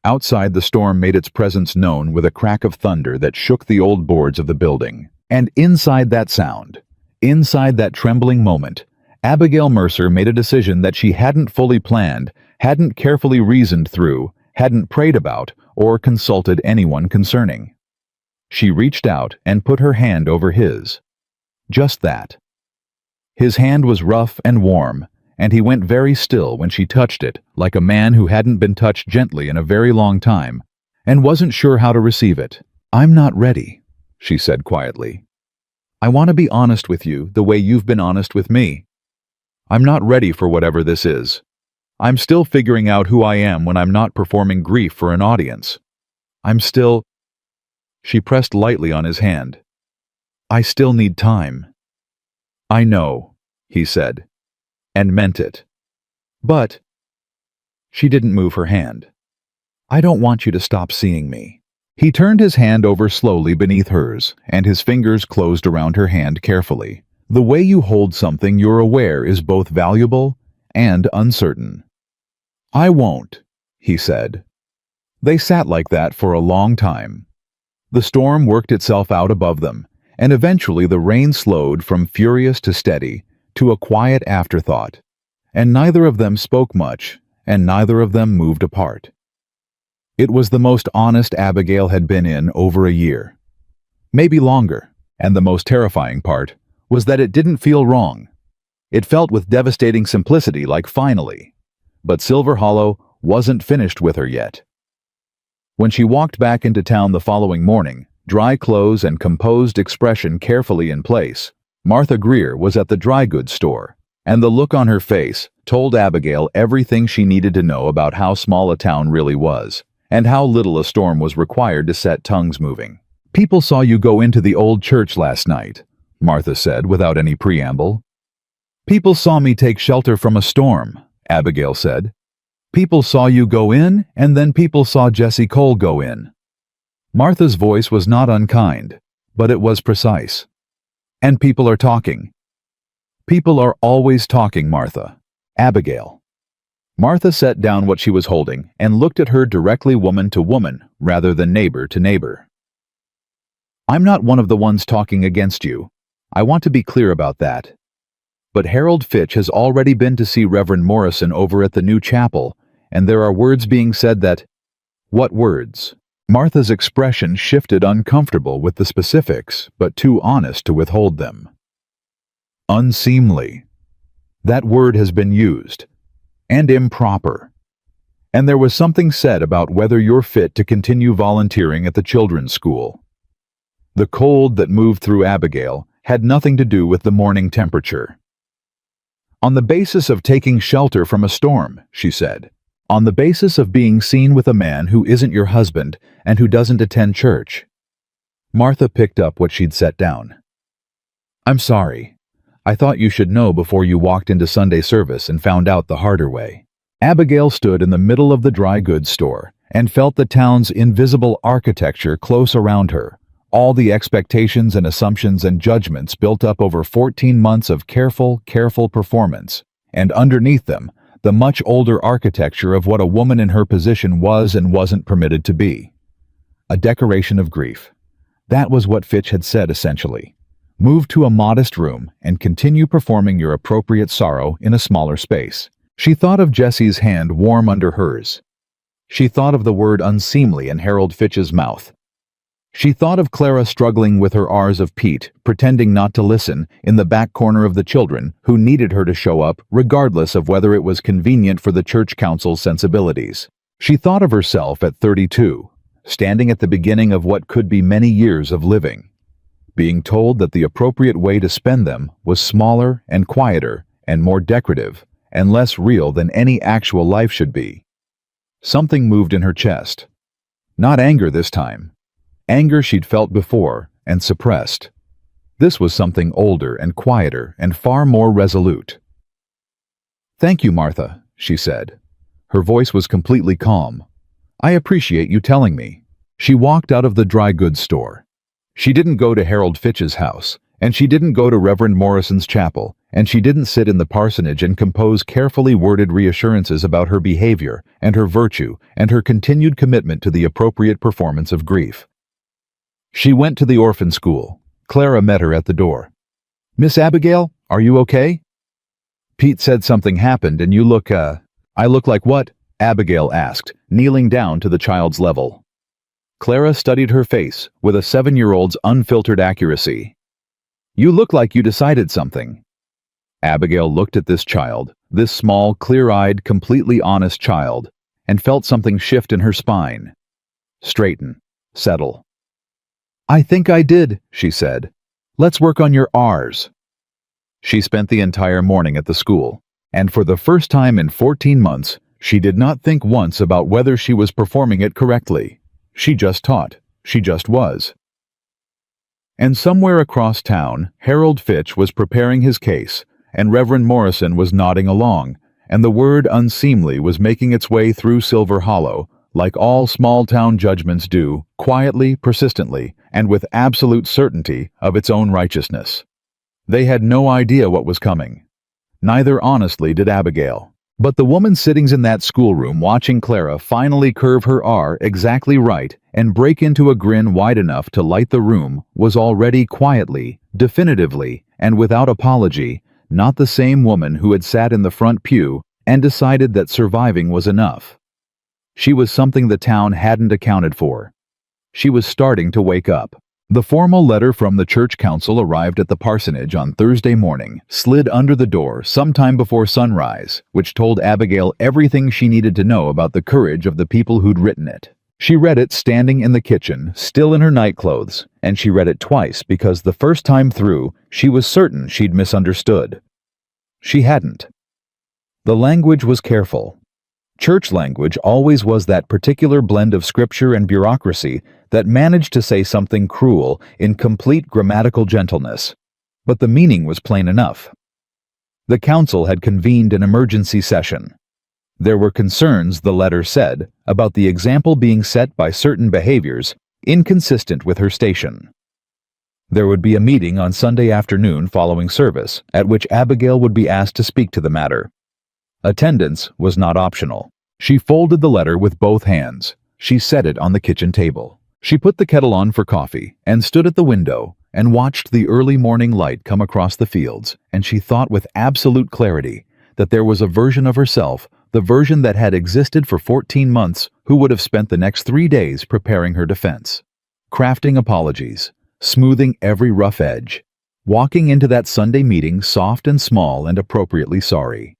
Outside, the storm made its presence known with a crack of thunder that shook the old boards of the building. And inside that sound, inside that trembling moment, Abigail Mercer made a decision that she hadn't fully planned, hadn't carefully reasoned through, hadn't prayed about, or consulted anyone concerning. She reached out and put her hand over his. Just that. His hand was rough and warm, and he went very still when she touched it, like a man who hadn't been touched gently in a very long time, and wasn't sure how to receive it. "I'm not ready," she said quietly. "I want to be honest with you the way you've been honest with me. I'm not ready for whatever this is. I'm still figuring out who I am when I'm not performing grief for an audience. I'm still—" She pressed lightly on his hand. "I still need time." "I know," he said, and meant it. "But—" She didn't move her hand. "I don't want you to stop seeing me." He turned his hand over slowly beneath hers, and his fingers closed around her hand carefully. "The way you hold something you're aware is both valuable and uncertain." "I won't," he said. They sat like that for a long time. The storm worked itself out above them, and eventually the rain slowed from furious to steady, to a quiet afterthought, and neither of them spoke much, and neither of them moved apart. It was the most honest Abigail had been in over a year. Maybe longer, and the most terrifying part was that it didn't feel wrong. It felt with devastating simplicity like finally. But Silver Hollow wasn't finished with her yet. When she walked back into town the following morning, dry clothes and composed expression carefully in place, Martha Greer was at the dry goods store, and the look on her face told Abigail everything she needed to know about how small a town really was, and how little a storm was required to set tongues moving. "People saw you go into the old church last night," Martha said without any preamble. "People saw me take shelter from a storm," Abigail said. "People saw you go in, and then people saw Jesse Cole go in." Martha's voice was not unkind, but it was precise. "And people are talking." "People are always talking, Martha." "Abigail." Martha set down what she was holding and looked at her directly woman to woman rather than neighbor to neighbor. "I'm not one of the ones talking against you. I want to be clear about that. But Harold Fitch has already been to see Reverend Morrison over at the new chapel, and there are words being said that—" "What words?" Martha's expression shifted, uncomfortable with the specifics, but too honest to withhold them. "Unseemly. That word has been used. And improper. And there was something said about whether you're fit to continue volunteering at the children's school." The cold that moved through Abigail had nothing to do with the morning temperature. "On the basis of taking shelter from a storm," she said. "On the basis of being seen with a man who isn't your husband and who doesn't attend church." Martha picked up what she'd set down. "I'm sorry. I thought you should know before you walked into Sunday service and found out the harder way." Abigail stood in the middle of the dry goods store and felt the town's invisible architecture close around her, all the expectations and assumptions and judgments built up over 14 months of careful performance, and underneath them, the much older architecture of what a woman in her position was and wasn't permitted to be. A decoration of grief. That was what Fitch had said essentially. Move to a modest room and continue performing your appropriate sorrow in a smaller space. She thought of Jesse's hand warm under hers. She thought of the word unseemly in Harold Fitch's mouth. She thought of Clara struggling with her R's of Pete, pretending not to listen, in the back corner of the children, who needed her to show up, regardless of whether it was convenient for the church council's sensibilities. She thought of herself at 32, standing at the beginning of what could be many years of living, being told that the appropriate way to spend them was smaller and quieter and more decorative and less real than any actual life should be. Something moved in her chest. Not anger this time. Anger she'd felt before and suppressed. This was something older and quieter and far more resolute. "Thank you, Martha," she said. Her voice was completely calm. "I appreciate you telling me." She walked out of the dry goods store. She didn't go to Harold Fitch's house, And she didn't go to Reverend Morrison's chapel, and she didn't sit in the parsonage and compose carefully worded reassurances about her behavior and her virtue and her continued commitment to the appropriate performance of grief. She went to the orphan school. Clara met her at the door. "Miss Abigail, are you okay?" "Pete said something happened and you look, I look like what?" Abigail asked, kneeling down to the child's level. Clara studied her face with a 7-year-old's unfiltered accuracy. "You look like you decided something." Abigail looked at this child, this small, clear-eyed, completely honest child, and felt something shift in her spine. Straighten. Settle. "I think I did," she said. "Let's work on your R's." She spent the entire morning at the school, and for the first time in 14 months, she did not think once about whether she was performing it correctly. She just taught. She just was. And somewhere across town, Harold Fitch was preparing his case, and Reverend Morrison was nodding along, and the word unseemly was making its way through Silver Hollow, like all small-town judgments do, quietly, persistently, and with absolute certainty of its own righteousness. They had no idea what was coming. Neither honestly did Abigail. But the woman sitting in that schoolroom watching Clara finally curve her R exactly right and break into a grin wide enough to light the room was already quietly, definitively, and without apology, not the same woman who had sat in the front pew and decided that surviving was enough. She was something the town hadn't accounted for. She was starting to wake up. The formal letter from the church council arrived at the parsonage on Thursday morning, slid under the door sometime before sunrise, which told Abigail everything she needed to know about the courage of the people who'd written it. She read it standing in the kitchen, still in her nightclothes, and she read it twice because the first time through, she was certain she'd misunderstood. She hadn't. The language was careful. Church language always was that particular blend of scripture and bureaucracy that managed to say something cruel in complete grammatical gentleness. But the meaning was plain enough. The council had convened an emergency session. There were concerns, the letter said, about the example being set by certain behaviors inconsistent with her station. There would be a meeting on Sunday afternoon following service, at which Abigail would be asked to speak to the matter. Attendance was not optional. She folded the letter with both hands. She set it on the kitchen table. She put the kettle on for coffee and stood at the window and watched the early morning light come across the fields, and she thought with absolute clarity that there was a version of herself, the version that had existed for 14 months, who would have spent the next 3 days preparing her defense, crafting apologies, smoothing every rough edge, walking into that Sunday meeting soft and small and appropriately sorry.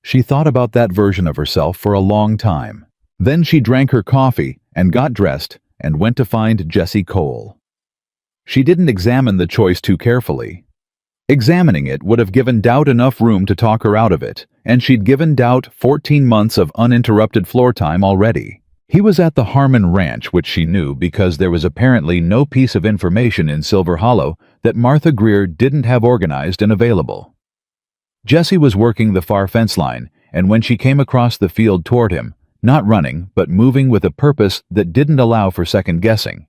She thought about that version of herself for a long time. Then she drank her coffee and got dressed and went to find Jessie Cole. She didn't examine the choice too carefully. Examining it would have given Doubt enough room to talk her out of it, and she'd given Doubt 14 months of uninterrupted floor time already. He was at the Harmon Ranch, which she knew because there was apparently no piece of information in Silver Hollow that Martha Greer didn't have organized and available. Jessie was working the far fence line, and when she came across the field toward him, not running, but moving with a purpose that didn't allow for second guessing,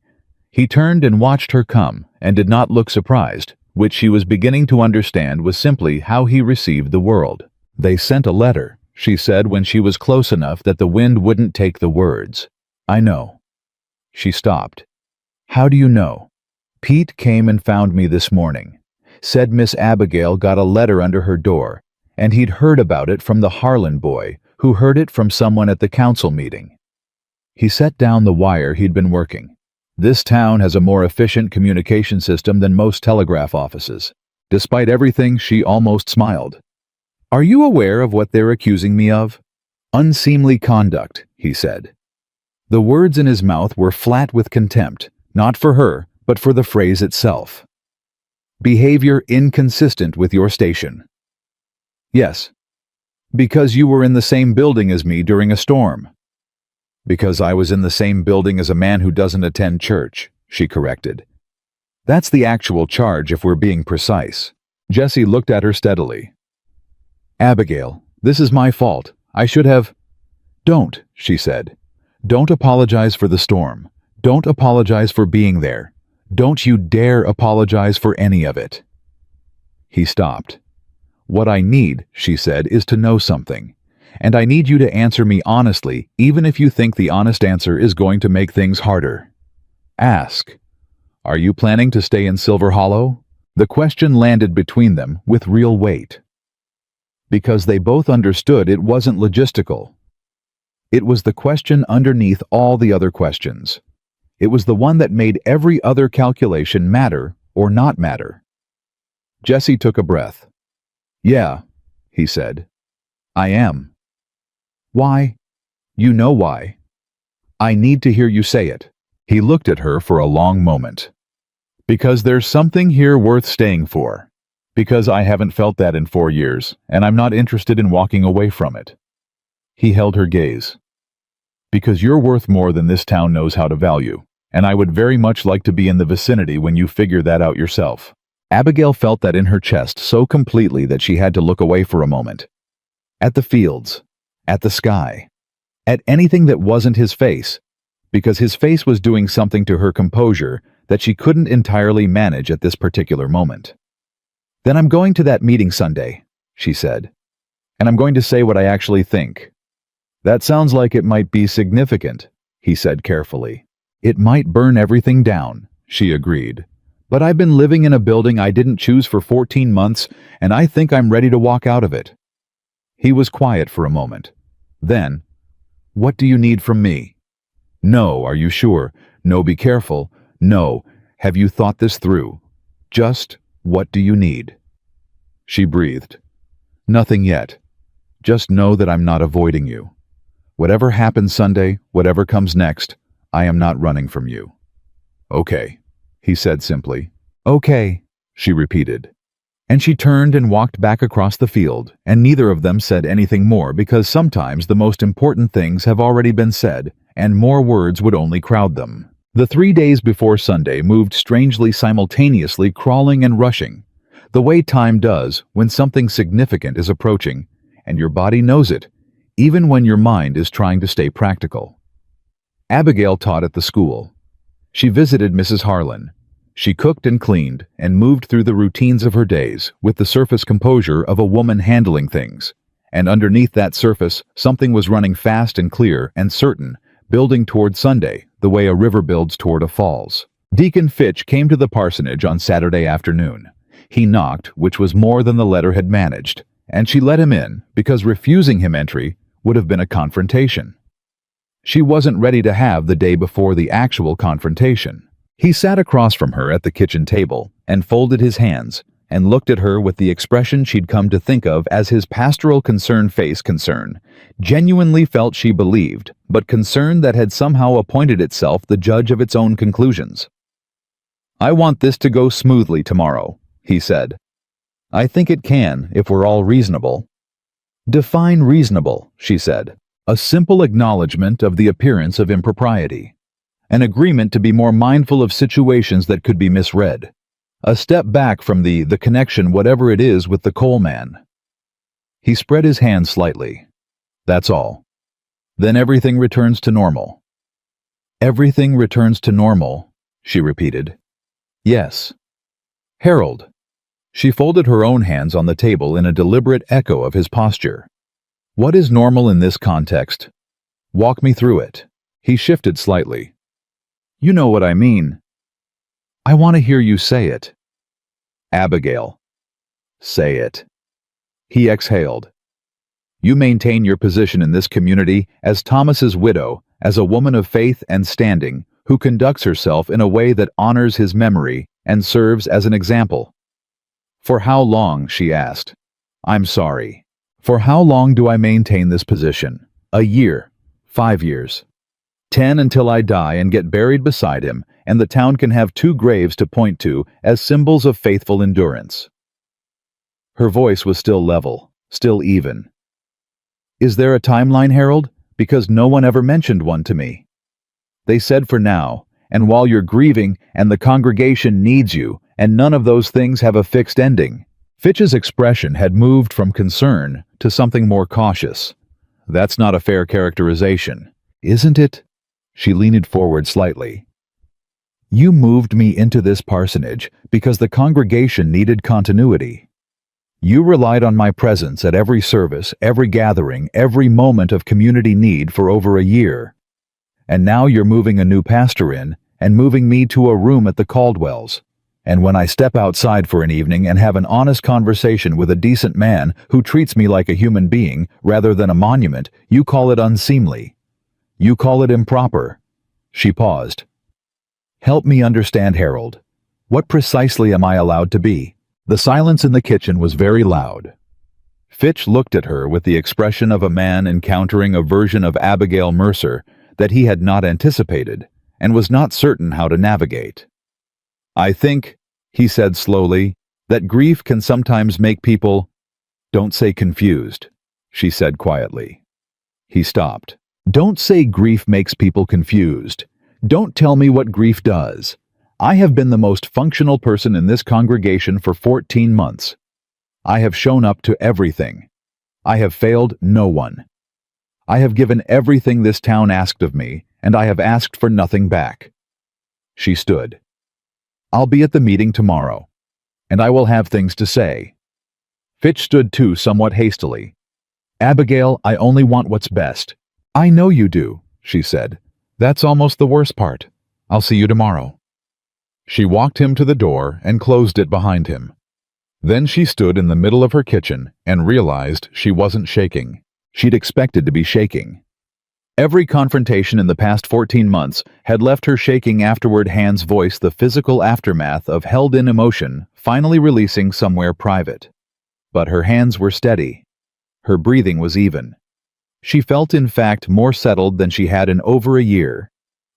he turned and watched her come and did not look surprised, which she was beginning to understand was simply how he received the world. "They sent a letter," she said when she was close enough that the wind wouldn't take the words. "I know." She stopped. "How do you know?" "Pete came and found me this morning. Said Miss Abigail got a letter under her door, and he'd heard about it from the Harlan boy, who heard it from someone at the council meeting." He set down the wire he'd been working. This town has a more efficient communication system than most telegraph offices. Despite everything, she almost smiled. "Are you aware of what they're accusing me of?" "Unseemly conduct," he said. The words in his mouth were flat with contempt, not for her, but for the phrase itself. "Behavior inconsistent with your station." "Yes." "Because you were in the same building as me during a storm." "Because I was in the same building as a man who doesn't attend church," she corrected. "That's the actual charge if we're being precise." Jessie looked at her steadily. "Abigail, this is my fault. I should have—" "Don't," she said. "Don't apologize for the storm. Don't apologize for being there. Don't you dare apologize for any of it." He stopped. What I need, she said, is to know something. And I need you to answer me honestly, even if you think the honest answer is going to make things harder. Ask. Are you planning to stay in Silver Hollow? The question landed between them with real weight. Because they both understood it wasn't logistical. It was the question underneath all the other questions. It was the one that made every other calculation matter or not matter. Jesse took a breath. Yeah, he said. I am. Why? You know why. I need to hear you say it. He looked at her for a long moment. Because there's something here worth staying for. Because I haven't felt that in 4 years, and I'm not interested in walking away from it. He held her gaze. Because you're worth more than this town knows how to value, and I would very much like to be in the vicinity when you figure that out yourself. Abigail felt that in her chest so completely that she had to look away for a moment. At the fields, at the sky, at anything that wasn't his face, because his face was doing something to her composure that she couldn't entirely manage at this particular moment. Then I'm going to that meeting Sunday, she said, and I'm going to say what I actually think. That sounds like it might be significant, he said carefully. It might burn everything down, she agreed. But I've been living in a building I didn't choose for 14 months, and I think I'm ready to walk out of it. He was quiet for a moment. Then, what do you need from me? No, are you sure? No, be careful. No, have you thought this through? Just, what do you need? She breathed. Nothing yet. Just know that I'm not avoiding you. Whatever happens Sunday, whatever comes next, I am not running from you. Okay, he said simply. Okay, she repeated. And she turned and walked back across the field, and neither of them said anything more because sometimes the most important things have already been said, and more words would only crowd them. The 3 days before Sunday moved strangely simultaneously, crawling and rushing, the way time does when something significant is approaching, and your body knows it, even when your mind is trying to stay practical. Abigail taught at the school. She visited Mrs. Harlan. She cooked and cleaned and moved through the routines of her days with the surface composure of a woman handling things. And underneath that surface, something was running fast and clear and certain, building toward Sunday, the way a river builds toward a falls. Deacon Fitch came to the parsonage on Saturday afternoon. He knocked, which was more than the letter had managed, and she let him in because refusing him entry would have been a confrontation. She wasn't ready to have the day before the actual confrontation. He sat across from her at the kitchen table and folded his hands and looked at her with the expression she'd come to think of as his pastoral concern face concern, genuinely felt she believed, but concern that had somehow appointed itself the judge of its own conclusions. I want this to go smoothly tomorrow, he said. I think it can if we're all reasonable. Define reasonable, she said. A simple acknowledgement of the appearance of impropriety. An agreement to be more mindful of situations that could be misread. A step back from the connection, whatever it is, with the coal man. He spread his hand slightly. That's all. Then everything returns to normal. Everything returns to normal, she repeated. Yes. Harold. She folded her own hands on the table in a deliberate echo of his posture. What is normal in this context? Walk me through it. He shifted slightly. You know what I mean. I want to hear you say it. Abigail. Say it. He exhaled. You maintain your position in this community as Thomas's widow, as a woman of faith and standing, who conducts herself in a way that honors his memory and serves as an example. For how long, she asked. I'm sorry. For how long do I maintain this position? A year? 5 years? 10 until I die and get buried beside him, and the town can have 2 graves to point to as symbols of faithful endurance. Her voice was still level, still even. Is there a timeline, Harold? Because no one ever mentioned one to me. They said for now, and while you're grieving and the congregation needs you, and none of those things have a fixed ending. Fitch's expression had moved from concern to something more cautious. That's not a fair characterization, isn't it? She leaned forward slightly. You moved me into this parsonage because the congregation needed continuity. You relied on my presence at every service, every gathering, every moment of community need for over a year. And now you're moving a new pastor in and moving me to a room at the Caldwells. And when I step outside for an evening and have an honest conversation with a decent man who treats me like a human being rather than a monument, you call it unseemly. You call it improper." She paused. "Help me understand, Harold. What precisely am I allowed to be?" The silence in the kitchen was very loud. Fitch looked at her with the expression of a man encountering a version of Abigail Mercer that he had not anticipated and was not certain how to navigate. "I think," he said slowly, "that grief can sometimes make people—" "Don't say confused," she said quietly. He stopped. "Don't say grief makes people confused. Don't tell me what grief does. I have been the most functional person in this congregation for 14 months. I have shown up to everything. I have failed no one. I have given everything this town asked of me, and I have asked for nothing back." She stood. "I'll be at the meeting tomorrow, and I will have things to say." Fitch stood too somewhat hastily. "Abigail, I only want what's best." "I know you do," she said. "That's almost the worst part. I'll see you tomorrow." She walked him to the door and closed it behind him. Then she stood in the middle of her kitchen and realized she wasn't shaking. She'd expected to be shaking. Every confrontation in the past 14 months had left her shaking. Afterward, hands voiced the physical aftermath of held-in emotion finally releasing somewhere private. But her hands were steady. Her breathing was even. She felt, in fact, more settled than she had in over a year.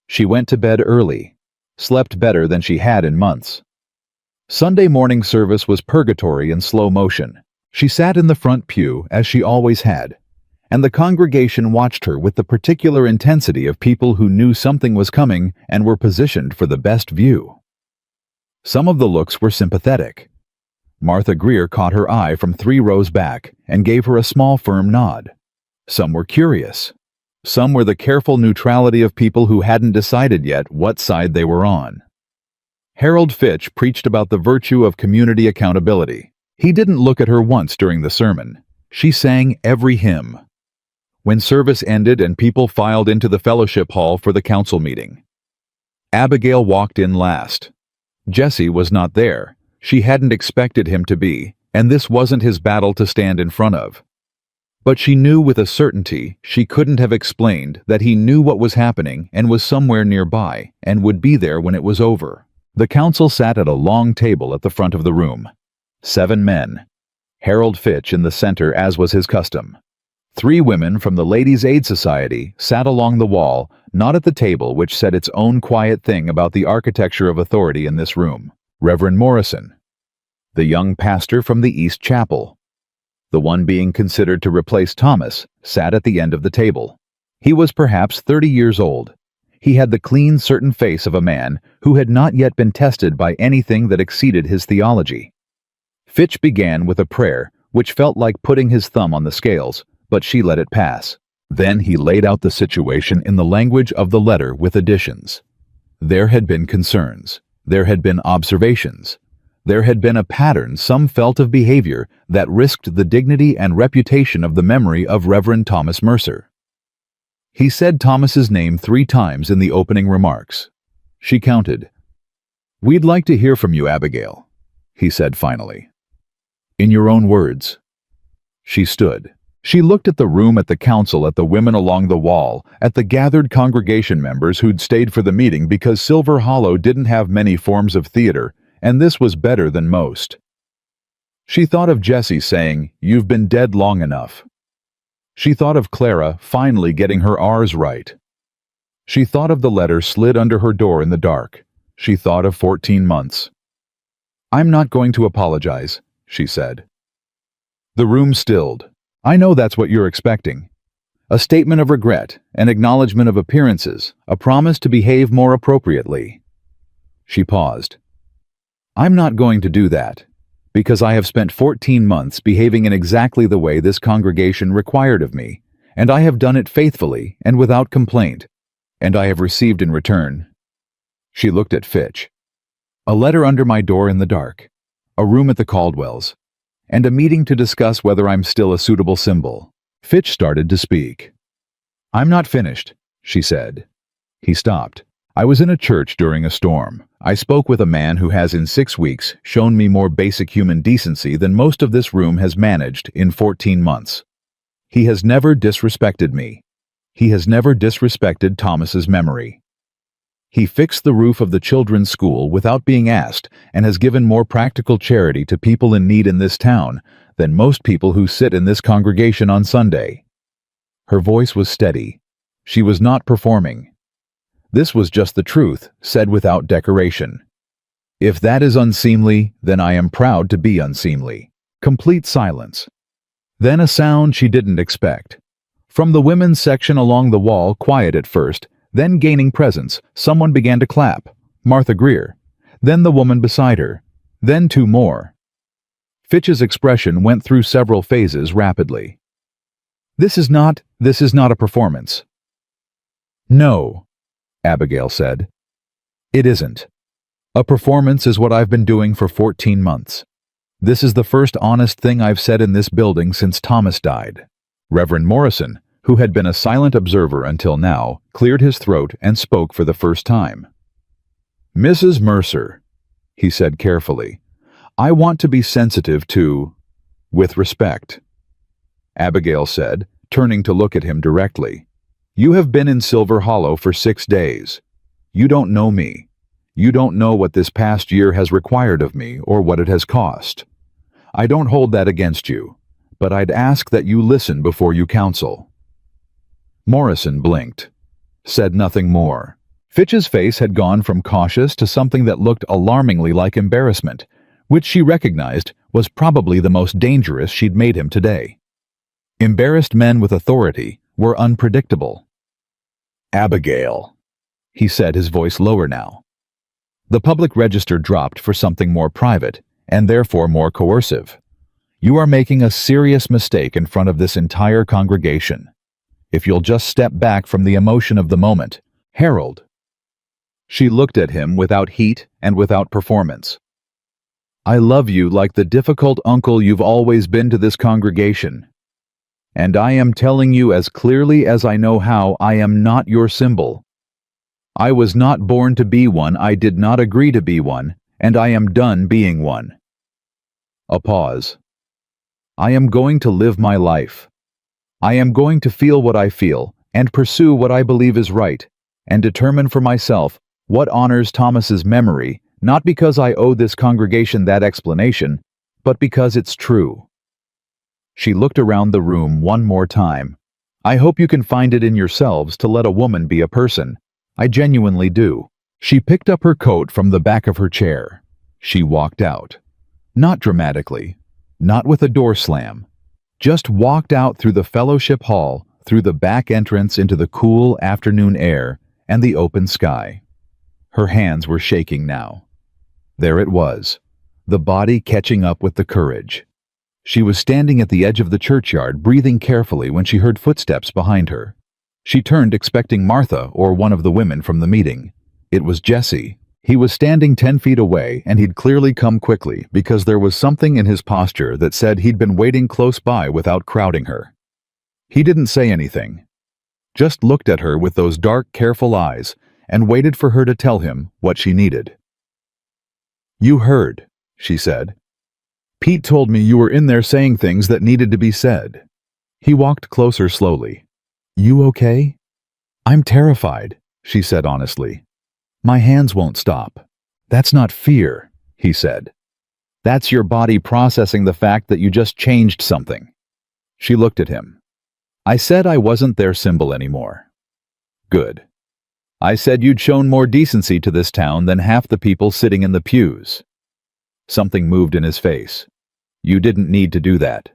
She went to bed early, slept better than she had in months. Sunday morning service was purgatory in slow motion. She sat in the front pew, as she always had, and the congregation watched her with the particular intensity of people who knew something was coming and were positioned for the best view. Some of the looks were sympathetic. Martha Greer caught her eye from 3 rows back and gave her a small firm nod. Some were curious. Some were the careful neutrality of people who hadn't decided yet what side they were on. Harold Fitch preached about the virtue of community accountability. He didn't look at her once during the sermon. She sang every hymn. When service ended and people filed into the fellowship hall for the council meeting, Abigail walked in last. Jesse was not there. She hadn't expected him to be, and this wasn't his battle to stand in front of. But she knew with a certainty she couldn't have explained that he knew what was happening and was somewhere nearby and would be there when it was over. The council sat at a long table at the front of the room. 7 men. Harold Fitch in the center, as was his custom. 3 women from the Ladies' Aid Society sat along the wall, not at the table, which said its own quiet thing about the architecture of authority in this room. Reverend Morrison, the young pastor from the East Chapel, the one being considered to replace Thomas, sat at the end of the table. He was perhaps 30 years old. He had the clean, certain face of a man who had not yet been tested by anything that exceeded his theology. Fitch began with a prayer, which felt like putting his thumb on the scales, but she let it pass. Then he laid out the situation in the language of the letter with additions. There had been concerns. There had been observations. There had been a pattern some felt of behavior that risked the dignity and reputation of the memory of Reverend Thomas Mercer. He said Thomas's name 3 times in the opening remarks. She counted. "We'd like to hear from you, Abigail," he said finally. "In your own words." She stood. She looked at the room, at the council, at the women along the wall, at the gathered congregation members who'd stayed for the meeting because Silver Hollow didn't have many forms of theater, and this was better than most. She thought of Jesse saying, "You've been dead long enough." She thought of Clara finally getting her R's right. She thought of the letter slid under her door in the dark. She thought of 14 months. "I'm not going to apologize," she said. The room stilled. "I know that's what you're expecting. A statement of regret, an acknowledgement of appearances, a promise to behave more appropriately." She paused. "I'm not going to do that, because I have spent 14 months behaving in exactly the way this congregation required of me, and I have done it faithfully and without complaint, and I have received in return." She looked at Fitch. "A letter under my door in the dark, a room at the Caldwells, and a meeting to discuss whether I'm still a suitable symbol. Fitch started to speak. "I'm not finished," she said. He stopped. "I was in a church during a storm. I spoke with a man who has in 6 weeks shown me more basic human decency than most of this room has managed in 14 months. He has never disrespected me. He has never disrespected Thomas's memory. He fixed the roof of the children's school without being asked and has given more practical charity to people in need in this town than most people who sit in this congregation on Sunday." Her voice was steady. She was not performing. This was just the truth, said without decoration. "If that is unseemly, then I am proud to be unseemly." Complete silence. Then a sound she didn't expect. From the women's section along the wall, quiet at first, then gaining presence, someone began to clap. Martha Greer. Then the woman beside her. Then 2 more. Fitch's expression went through several phases rapidly. This is not a performance." "No," Abigail said. "It isn't. A performance is what I've been doing for 14 months. This is the first honest thing I've said in this building since Thomas died." Reverend Morrison, who had been a silent observer until now, cleared his throat and spoke for the first time. "Mrs. Mercer," he said carefully, "I want to be sensitive to, with respect." Abigail said, turning to look at him directly, "You have been in Silver Hollow for 6 days. You don't know me. You don't know what this past year has required of me or what it has cost. I don't hold that against you, but I'd ask that you listen before you counsel." Morrison blinked, said nothing more. Fitch's face had gone from cautious to something that looked alarmingly like embarrassment, which she recognized was probably the most dangerous she'd made him today. Embarrassed men with authority were unpredictable. "Abigail," he said, his voice lower now. The public register dropped for something more private, and therefore more coercive. "You are making a serious mistake in front of this entire congregation. If you'll just step back from the emotion of the moment, Harold." She looked at him without heat and without performance. "I love you like the difficult uncle you've always been to this congregation. And I am telling you as clearly as I know how, I am not your symbol. I was not born to be one, I did not agree to be one, and I am done being one." A pause. "I am going to live my life. I am going to feel what I feel, and pursue what I believe is right, and determine for myself what honors Thomas's memory, not because I owe this congregation that explanation, but because it's true." She looked around the room one more time. "I hope you can find it in yourselves to let a woman be a person. I genuinely do." She picked up her coat from the back of her chair. She walked out. Not dramatically, not with a door slam. Just walked out through the fellowship hall, through the back entrance into the cool afternoon air and the open sky. Her hands were shaking now. There it was, the body catching up with the courage. She was standing at the edge of the churchyard, breathing carefully when she heard footsteps behind her. She turned, expecting Martha or one of the women from the meeting. It was Jesse. He was standing 10 feet away, and he'd clearly come quickly because there was something in his posture that said he'd been waiting close by without crowding her. He didn't say anything, just looked at her with those dark, careful eyes and waited for her to tell him what she needed. "You heard," she said. "Pete told me you were in there saying things that needed to be said." He walked closer slowly. "You okay?" "I'm terrified," she said honestly. "My hands won't stop." "That's not fear," he said. "That's your body processing the fact that you just changed something." She looked at him. "I said I wasn't their symbol anymore." "Good. I said you'd shown more decency to this town than half the people sitting in the pews." Something moved in his face. "You didn't need to do that."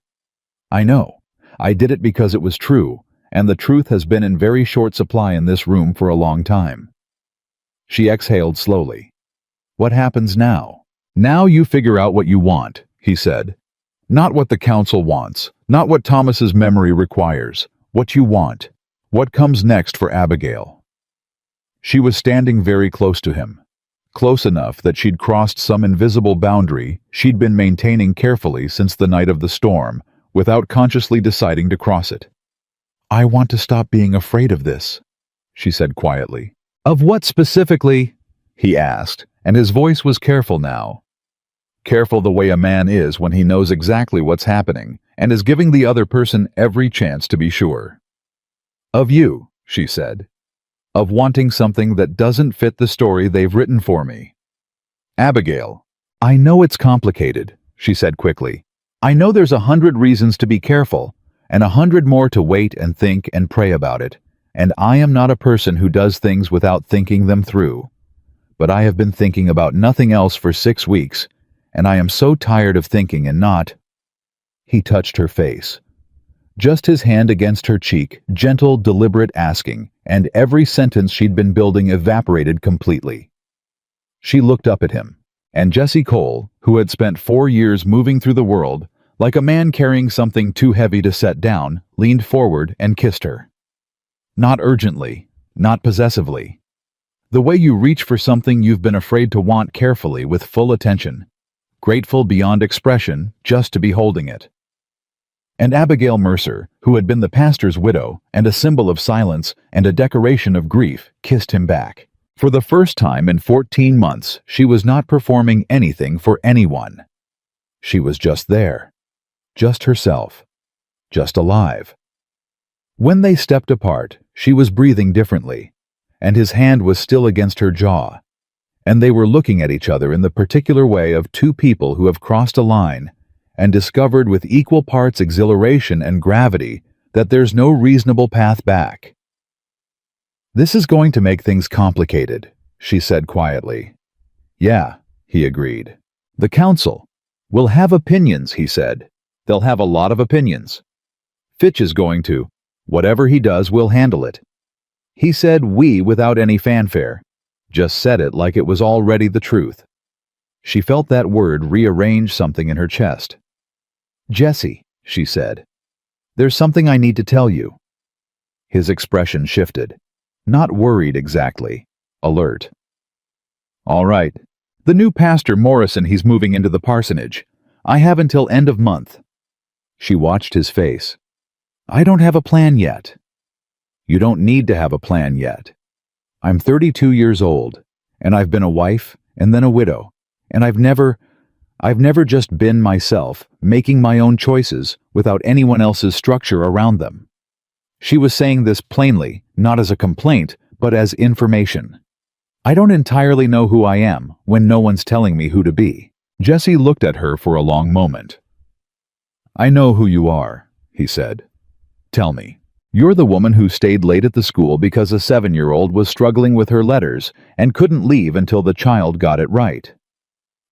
"I know. I did it because it was true, and the truth has been in very short supply in this room for a long time." She exhaled slowly. "What happens now?" "Now you figure out what you want," he said. "Not what the council wants, not what Thomas's memory requires. What you want. What comes next for Abigail." She was standing very close to him. close enough that she'd crossed some invisible boundary she'd been maintaining carefully since the night of the storm, without consciously deciding to cross it. "I want to stop being afraid of this," she said quietly. "Of what specifically?" he asked, and his voice was careful now. Careful the way a man is when he knows exactly what's happening and is giving the other person every chance to be sure. "Of you," she said. "Of wanting something that doesn't fit the story they've written for me." "Abigail, I know it's complicated," she said quickly. "I know there's 100 reasons to be careful, and 100 more to wait and think and pray about it, and I am not a person who does things without thinking them through. But I have been thinking about nothing else for 6 weeks, and I am so tired of thinking and not—" He touched her face. Just his hand against her cheek, gentle, deliberate asking, and every sentence she'd been building evaporated completely. She looked up at him, and Jesse Cole, who had spent 4 years moving through the world, like a man carrying something too heavy to set down, leaned forward and kissed her. Not urgently, not possessively. The way you reach for something you've been afraid to want carefully with full attention, grateful beyond expression just to be holding it. And Abigail Mercer, who had been the pastor's widow and a symbol of silence and a decoration of grief, kissed him back. For the first time in 14 months, she was not performing anything for anyone. She was just there. Just herself. Just alive. When they stepped apart, she was breathing differently, and his hand was still against her jaw, and they were looking at each other in the particular way of two people who have crossed a line and discovered with equal parts exhilaration and gravity that there's no reasonable path back. "This is going to make things complicated," she said quietly. "Yeah," he agreed. "The council will have opinions," he said. "They'll have a lot of opinions. Fitch is going to. Whatever he does, we'll handle it." He said "we" without any fanfare, just said it like it was already the truth. She felt that word rearrange something in her chest. "Jesse," she said, "there's something I need to tell you." His expression shifted. Not worried exactly, alert. "All right. The new pastor Morrison, he's moving into the parsonage. I have until end of month." She watched his face. "I don't have a plan yet." "You don't need to have a plan yet. I'm 32 years old, and I've been a wife and then a widow, and I've never just been myself, making my own choices without anyone else's structure around them." She was saying this plainly, not as a complaint, but as information. "I don't entirely know who I am when no one's telling me who to be." Jesse looked at her for a long moment. "I know who you are," he said. "Tell me. You're the woman who stayed late at the school because a 7-year-old was struggling with her letters and couldn't leave until the child got it right.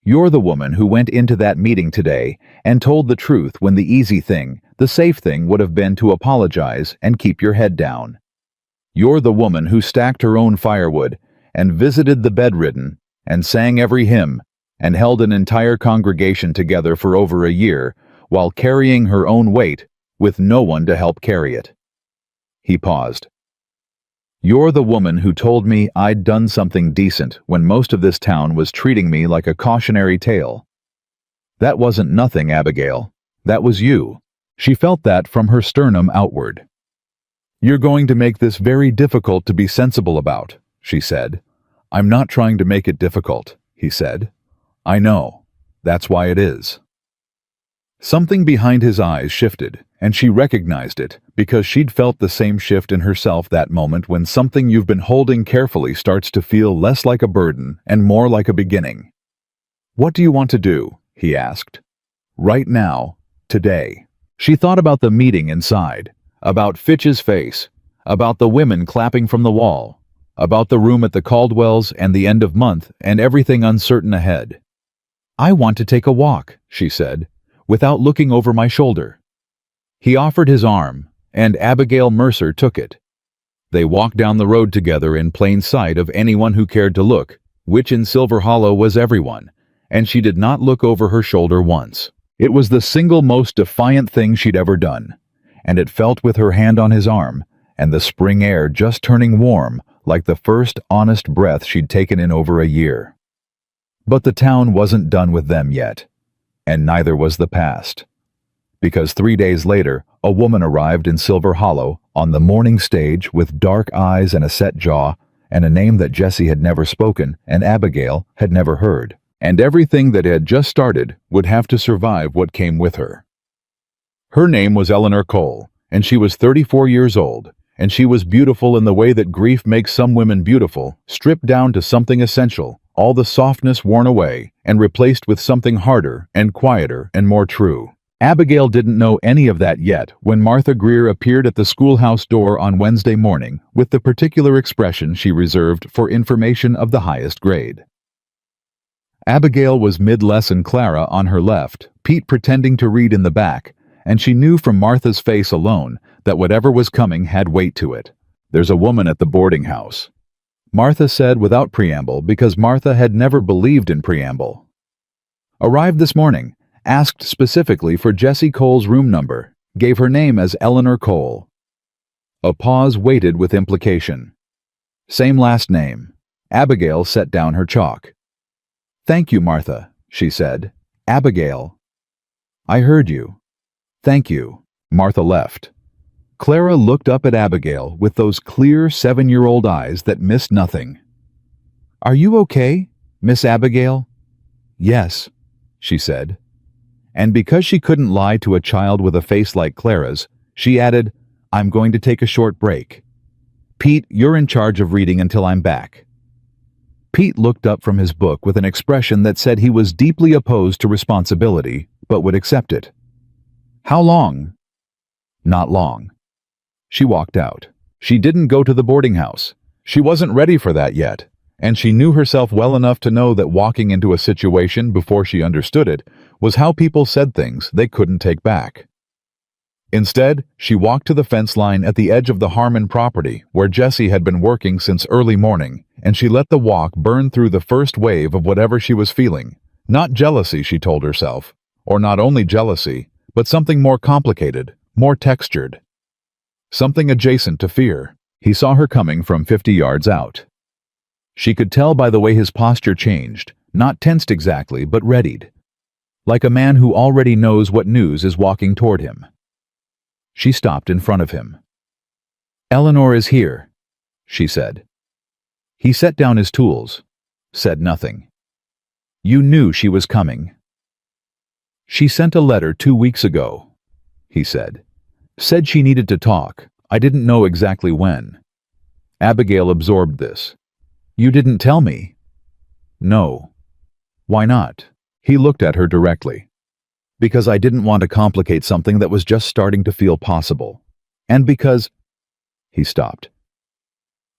You're the woman who went into that meeting today and told the truth when the easy thing, the safe thing would have been to apologize and keep your head down. You're the woman who stacked her own firewood and visited the bedridden and sang every hymn and held an entire congregation together for over a year while carrying her own weight with no one to help carry it." He paused. "You're the woman who told me I'd done something decent when most of this town was treating me like a cautionary tale. That wasn't nothing, Abigail. That was you." She felt that from her sternum outward. "You're going to make this very difficult to be sensible about," she said. "I'm not trying to make it difficult," he said. "I know. That's why it is." Something behind his eyes shifted, and she recognized it because she'd felt the same shift in herself that moment when something you've been holding carefully starts to feel less like a burden and more like a beginning. "What do you want to do?" he asked. "Right now, today." She thought about the meeting inside, about Fitch's face, about the women clapping from the wall, about the room at the Caldwells and the end of month and everything uncertain ahead. "I want to take a walk," she said, without looking over my shoulder. He offered his arm, and Abigail Mercer took it. They walked down the road together in plain sight of anyone who cared to look, which in Silver Hollow was everyone, and she did not look over her shoulder once. It was the single most defiant thing she'd ever done, and it felt with her hand on his arm, and the spring air just turning warm, like the first honest breath she'd taken in over a year. But the town wasn't done with them yet, and neither was the past. Because 3 days later, a woman arrived in Silver Hollow on the morning stage with dark eyes and a set jaw, and a name that Jessie had never spoken and Abigail had never heard. And everything that had just started would have to survive what came with her. Her name was Eleanor Cole, and she was 34 years old, and she was beautiful in the way that grief makes some women beautiful, stripped down to something essential, all the softness worn away, and replaced with something harder and quieter and more true. Abigail didn't know any of that yet when Martha Greer appeared at the schoolhouse door on Wednesday morning with the particular expression she reserved for information of the highest grade. Abigail was mid-lesson Clara on her left, Pete pretending to read in the back, and she knew from Martha's face alone that whatever was coming had weight to it. "There's a woman at the boarding house," Martha said without preamble because Martha had never believed in preamble. "Arrived this morning, asked specifically for Jessie Cole's room number, gave her name as Eleanor Cole." A pause waited with implication. "Same last name." Abigail set down her chalk. "Thank you, Martha," she said. "Abigail." "I heard you." "Thank you." Martha left. Clara looked up at Abigail with those clear 7-year-old eyes that missed nothing. "Are you okay, Miss Abigail?" "Yes," she said. And because she couldn't lie to a child with a face like Clara's, she added, "I'm going to take a short break. Pete, you're in charge of reading until I'm back." Pete looked up from his book with an expression that said he was deeply opposed to responsibility, but would accept it. "How long?" "Not long." She walked out. She didn't go to the boarding house. She wasn't ready for that yet, and she knew herself well enough to know that walking into a situation before she understood it was how people said things they couldn't take back. Instead, she walked to the fence line at the edge of the Harmon property where Jessie had been working since early morning, and she let the walk burn through the first wave of whatever she was feeling. Not jealousy, she told herself, or not only jealousy, but something more complicated, more textured. Something adjacent to fear. He saw her coming from 50 yards out. She could tell by the way his posture changed, not tensed exactly, but readied. Like a man who already knows what news is walking toward him. She stopped in front of him. "Eleanor is here," she said. He set down his tools, said nothing. "You knew she was coming." "She sent a letter 2 weeks ago," he said. "Said she needed to talk. I didn't know exactly when." Abigail absorbed this. "You didn't tell me." "No." "Why not?" He looked at her directly. "Because I didn't want to complicate something that was just starting to feel possible. And because—" He stopped.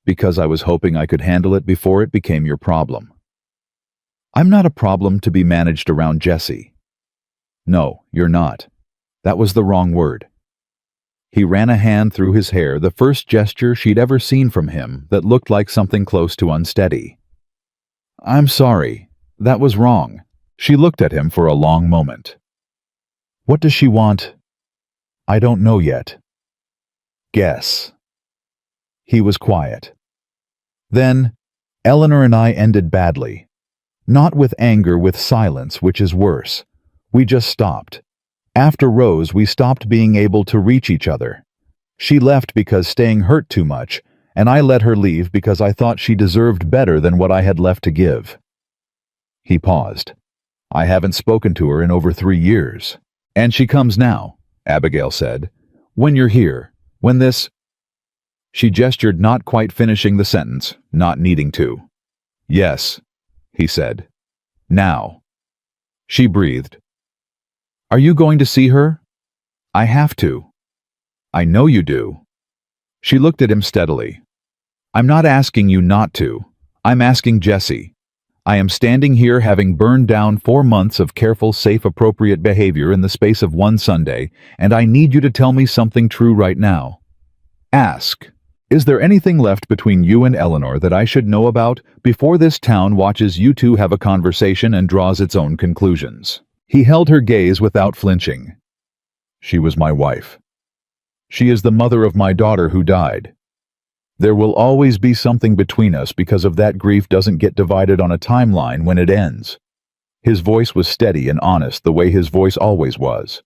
"Because I was hoping I could handle it before it became your problem." "I'm not a problem to be managed around Jessie." "No, you're not. That was the wrong word." He ran a hand through his hair, the first gesture she'd ever seen from him that looked like something close to unsteady. "I'm sorry. That was wrong." She looked at him for a long moment. "What does she want?" "I don't know yet." "Guess." He was quiet. Then, "Eleanor and I ended badly. Not with anger, with silence, which is worse. We just stopped. After Rose, we stopped being able to reach each other. She left because staying hurt too much, and I let her leave because I thought she deserved better than what I had left to give." He paused. "I haven't spoken to her in over 3 years. And she comes now," Abigail said. "When you're here. When this—" She gestured, not quite finishing the sentence, not needing to. "Yes," he said. "Now." She breathed. "Are you going to see her?" "I have to." "I know you do." She looked at him steadily. "I'm not asking you not to. I'm asking Jessie. I am standing here having burned down 4 months of careful, safe, appropriate behavior in the space of one Sunday, and I need you to tell me something true right now. Ask, is there anything left between you and Eleanor that I should know about before this town watches you two have a conversation and draws its own conclusions?" He held her gaze without flinching. "She was my wife. She is the mother of my daughter who died. There will always be something between us because of that grief doesn't get divided on a timeline when it ends. His voice was steady and honest the way his voice always was.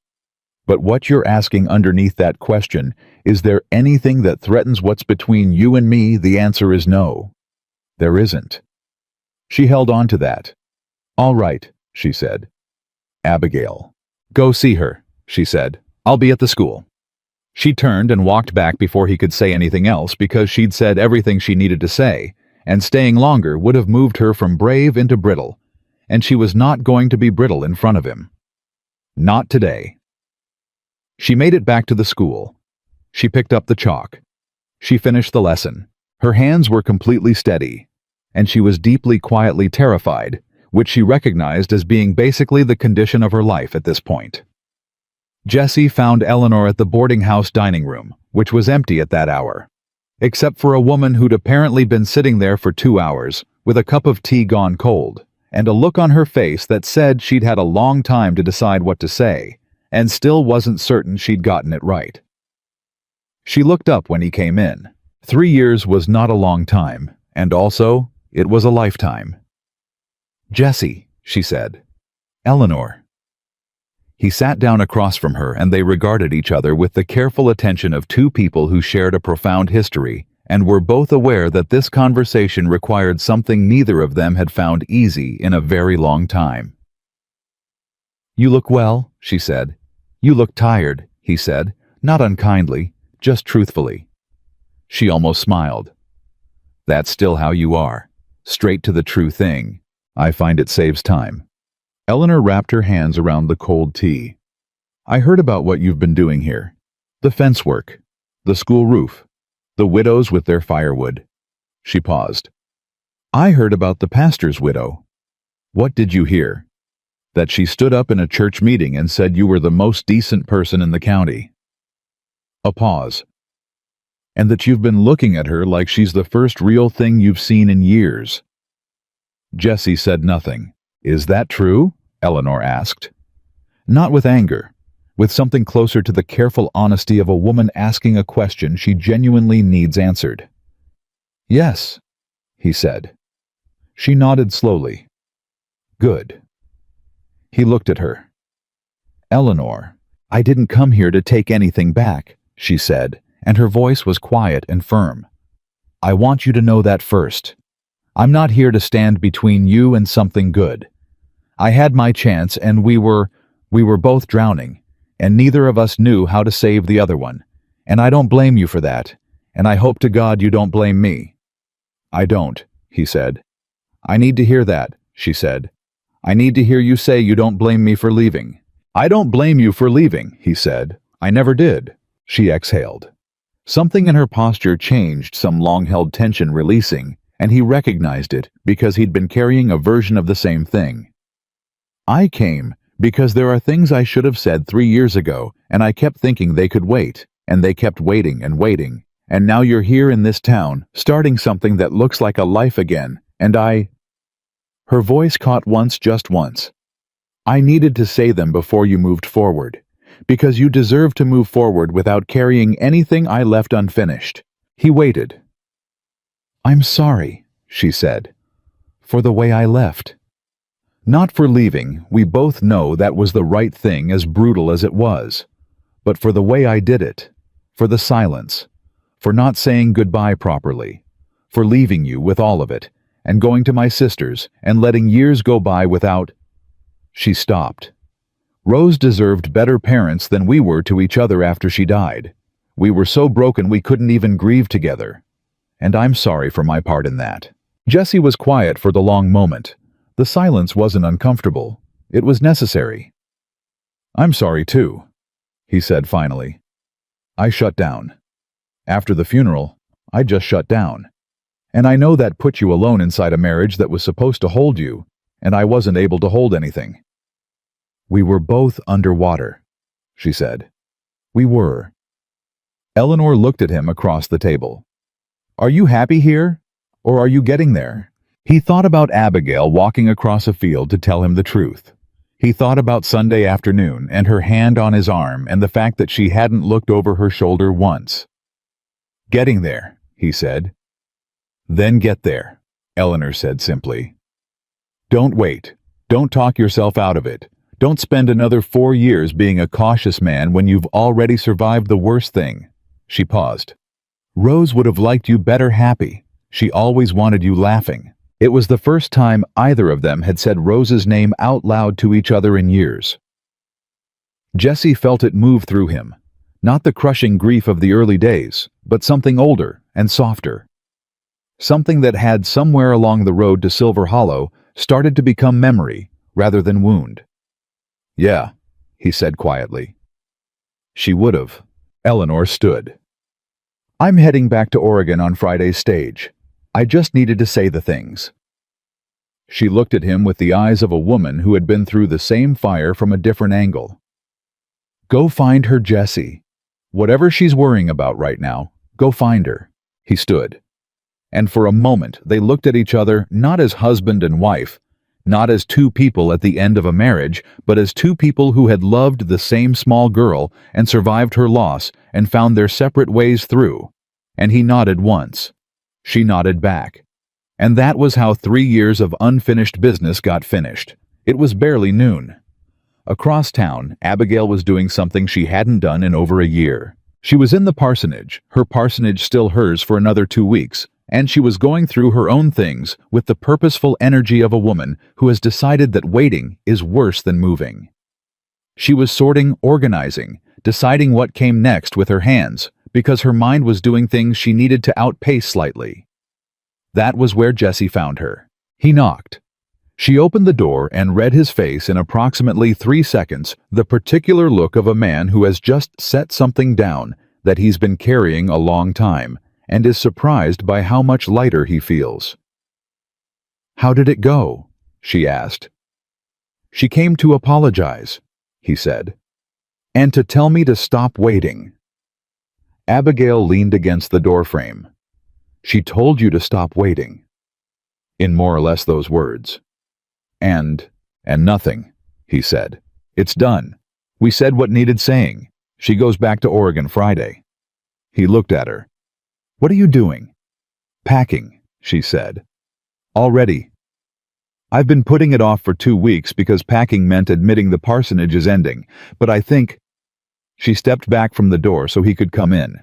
But what you're asking underneath that question, is there anything that threatens what's between you and me? The answer is no. There isn't. She held on to that. All right, she said. Abigail. Go see her, she said. I'll be at the school. She turned and walked back before he could say anything else because she'd said everything she needed to say, and staying longer would have moved her from brave into brittle, and she was not going to be brittle in front of him. Not today. She made it back to the school. She picked up the chalk. She finished the lesson. Her hands were completely steady, and she was deeply, quietly terrified, which she recognized as being basically the condition of her life at this point. Jessie found Eleanor at the boarding house dining room, which was empty at that hour, except for a woman who'd apparently been sitting there for 2 hours, with a cup of tea gone cold, and a look on her face that said she'd had a long time to decide what to say, and still wasn't certain she'd gotten it right. She looked up when he came in. 3 years was not a long time, and also, it was a lifetime. Jessie, she said. Eleanor. He sat down across from her and they regarded each other with the careful attention of two people who shared a profound history and were both aware that this conversation required something neither of them had found easy in a very long time. You look well, she said. You look tired, he said, not unkindly, just truthfully. She almost smiled. That's still how you are. Straight to the true thing. I find it saves time. Eleanor wrapped her hands around the cold tea. I heard about what you've been doing here. The fence work, the school roof, the widows with their firewood. She paused. I heard about the pastor's widow. What did you hear? That she stood up in a church meeting and said you were the most decent person in the county. A pause. And that you've been looking at her like she's the first real thing you've seen in years. Jessie said nothing. Is that true? Eleanor asked. Not with anger, with something closer to the careful honesty of a woman asking a question she genuinely needs answered. Yes, he said. She nodded slowly. Good. He looked at her. Eleanor, I didn't come here to take anything back, she said, and her voice was quiet and firm. I want you to know that first. I'm not here to stand between you and something good. I had my chance and we were both drowning, and neither of us knew how to save the other one, and I don't blame you for that, and I hope to God you don't blame me. I don't, he said. I need to hear that, she said. I need to hear you say you don't blame me for leaving. I don't blame you for leaving, he said. I never did. She exhaled. Something in her posture changed, some long-held tension releasing, and he recognized it because he'd been carrying a version of the same thing. I came because there are things I should have said 3 years ago, and I kept thinking they could wait, and they kept waiting and waiting, and now you're here in this town, starting something that looks like a life again, and I... Her voice caught once, just once. I needed to say them before you moved forward, because you deserve to move forward without carrying anything I left unfinished. He waited. I'm sorry, she said, for the way I left. Not for leaving, we both know that was the right thing, as brutal as it was, but for the way I did it, for the silence, for not saying goodbye properly, for leaving you with all of it, and going to my sister's, and letting years go by without... She stopped. Rose deserved better parents than we were to each other after she died. We were so broken we couldn't even grieve together. And I'm sorry for my part in that. Jessie was quiet for the long moment. The silence wasn't uncomfortable. It was necessary. I'm sorry too, he said finally. I shut down. After the funeral, I just shut down. And I know that put you alone inside a marriage that was supposed to hold you, and I wasn't able to hold anything. We were both underwater, she said. We were. Eleanor looked at him across the table. Are you happy here, or are you getting there? He thought about Abigail walking across a field to tell him the truth. He thought about Sunday afternoon and her hand on his arm and the fact that she hadn't looked over her shoulder once. Getting there, he said. Then get there, Eleanor said simply. Don't wait. Don't talk yourself out of it. Don't spend another 4 years being a cautious man when you've already survived the worst thing. She paused. Rose would have liked you better happy. She always wanted you laughing. It was the first time either of them had said Rose's name out loud to each other in years. Jesse felt it move through him. Not the crushing grief of the early days, but something older and softer. Something that had somewhere along the road to Silver Hollow started to become memory rather than wound. Yeah, he said quietly. She would have. Eleanor stood. I'm heading back to Oregon on Friday's stage. I just needed to say the things. She looked at him with the eyes of a woman who had been through the same fire from a different angle. Go find her, Jesse. Whatever she's worrying about right now, go find her. He stood. And for a moment they looked at each other not as husband and wife, not as two people at the end of a marriage, but as two people who had loved the same small girl and survived her loss and found their separate ways through. And he nodded once. She nodded back. And that was how 3 years of unfinished business got finished. It was barely noon. Across town, Abigail was doing something she hadn't done in over a year. She was in the parsonage, her parsonage still hers for another 2 weeks, and she was going through her own things with the purposeful energy of a woman who has decided that waiting is worse than moving. She was sorting, organizing, deciding what came next with her hands, because her mind was doing things she needed to outpace slightly. That was where Jesse found her. He knocked. She opened the door and read his face in approximately 3 seconds, the particular look of a man who has just set something down that he's been carrying a long time, and is surprised by how much lighter he feels. How did it go? She asked. She came to apologize, he said, and to tell me to stop waiting. Abigail leaned against the doorframe. She told you to stop waiting. In more or less those words. And nothing, he said. It's done. We said what needed saying. She goes back to Oregon Friday. He looked at her. What are you doing? Packing, she said. Already. I've been putting it off for 2 weeks because packing meant admitting the parsonage is ending, but I think... She stepped back from the door so he could come in.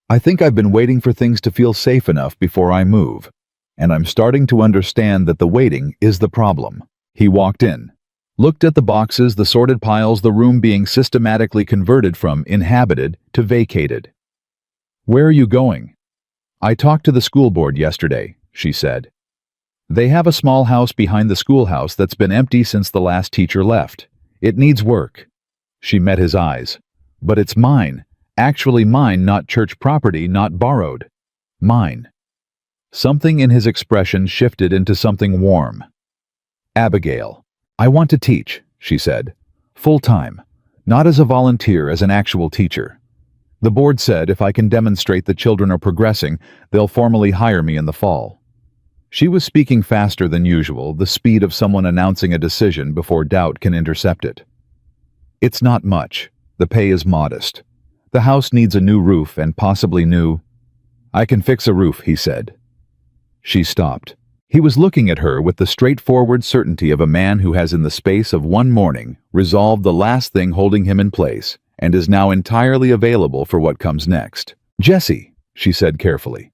I think I've been waiting for things to feel safe enough before I move, and I'm starting to understand that the waiting is the problem. He walked in, looked at the boxes, the sorted piles, the room being systematically converted from inhabited to vacated. Where are you going? I talked to the school board yesterday, she said. They have a small house behind the schoolhouse that's been empty since the last teacher left. It needs work. She met his eyes. But it's mine. Actually mine, not church property, not borrowed. Mine. Something in his expression shifted into something warm. Abigail, I want to teach, she said. Full-time. Not as a volunteer, as an actual teacher. The board said if I can demonstrate the children are progressing, they'll formally hire me in the fall. She was speaking faster than usual, the speed of someone announcing a decision before doubt can intercept it. It's not much. The pay is modest. The house needs a new roof and possibly new... I can fix a roof, he said. She stopped. He was looking at her with the straightforward certainty of a man who has in the space of one morning resolved the last thing holding him in place, and is now entirely available for what comes next. Jesse, she said carefully.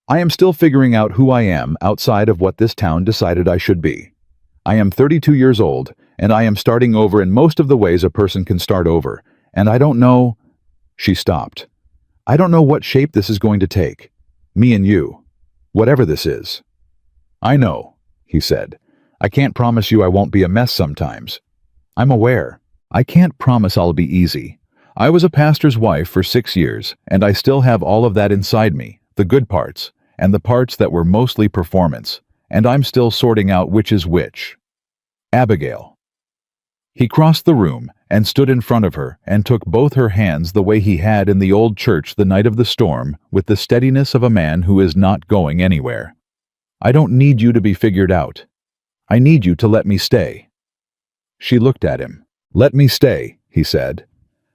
I am still figuring out who I am outside of what this town decided I should be. I am 32 years old, and I am starting over in most of the ways a person can start over, and I don't know... She stopped. I don't know what shape this is going to take. Me and you. Whatever this is. I know, he said. I can't promise you I won't be a mess sometimes. I'm aware. I can't promise I'll be easy. I was a pastor's wife for 6 years, and I still have all of that inside me, the good parts, and the parts that were mostly performance, and I'm still sorting out which is which. Abigail. He crossed the room and stood in front of her and took both her hands the way he had in the old church the night of the storm, with the steadiness of a man who is not going anywhere. I don't need you to be figured out. I need you to let me stay. She looked at him. Let me stay, he said.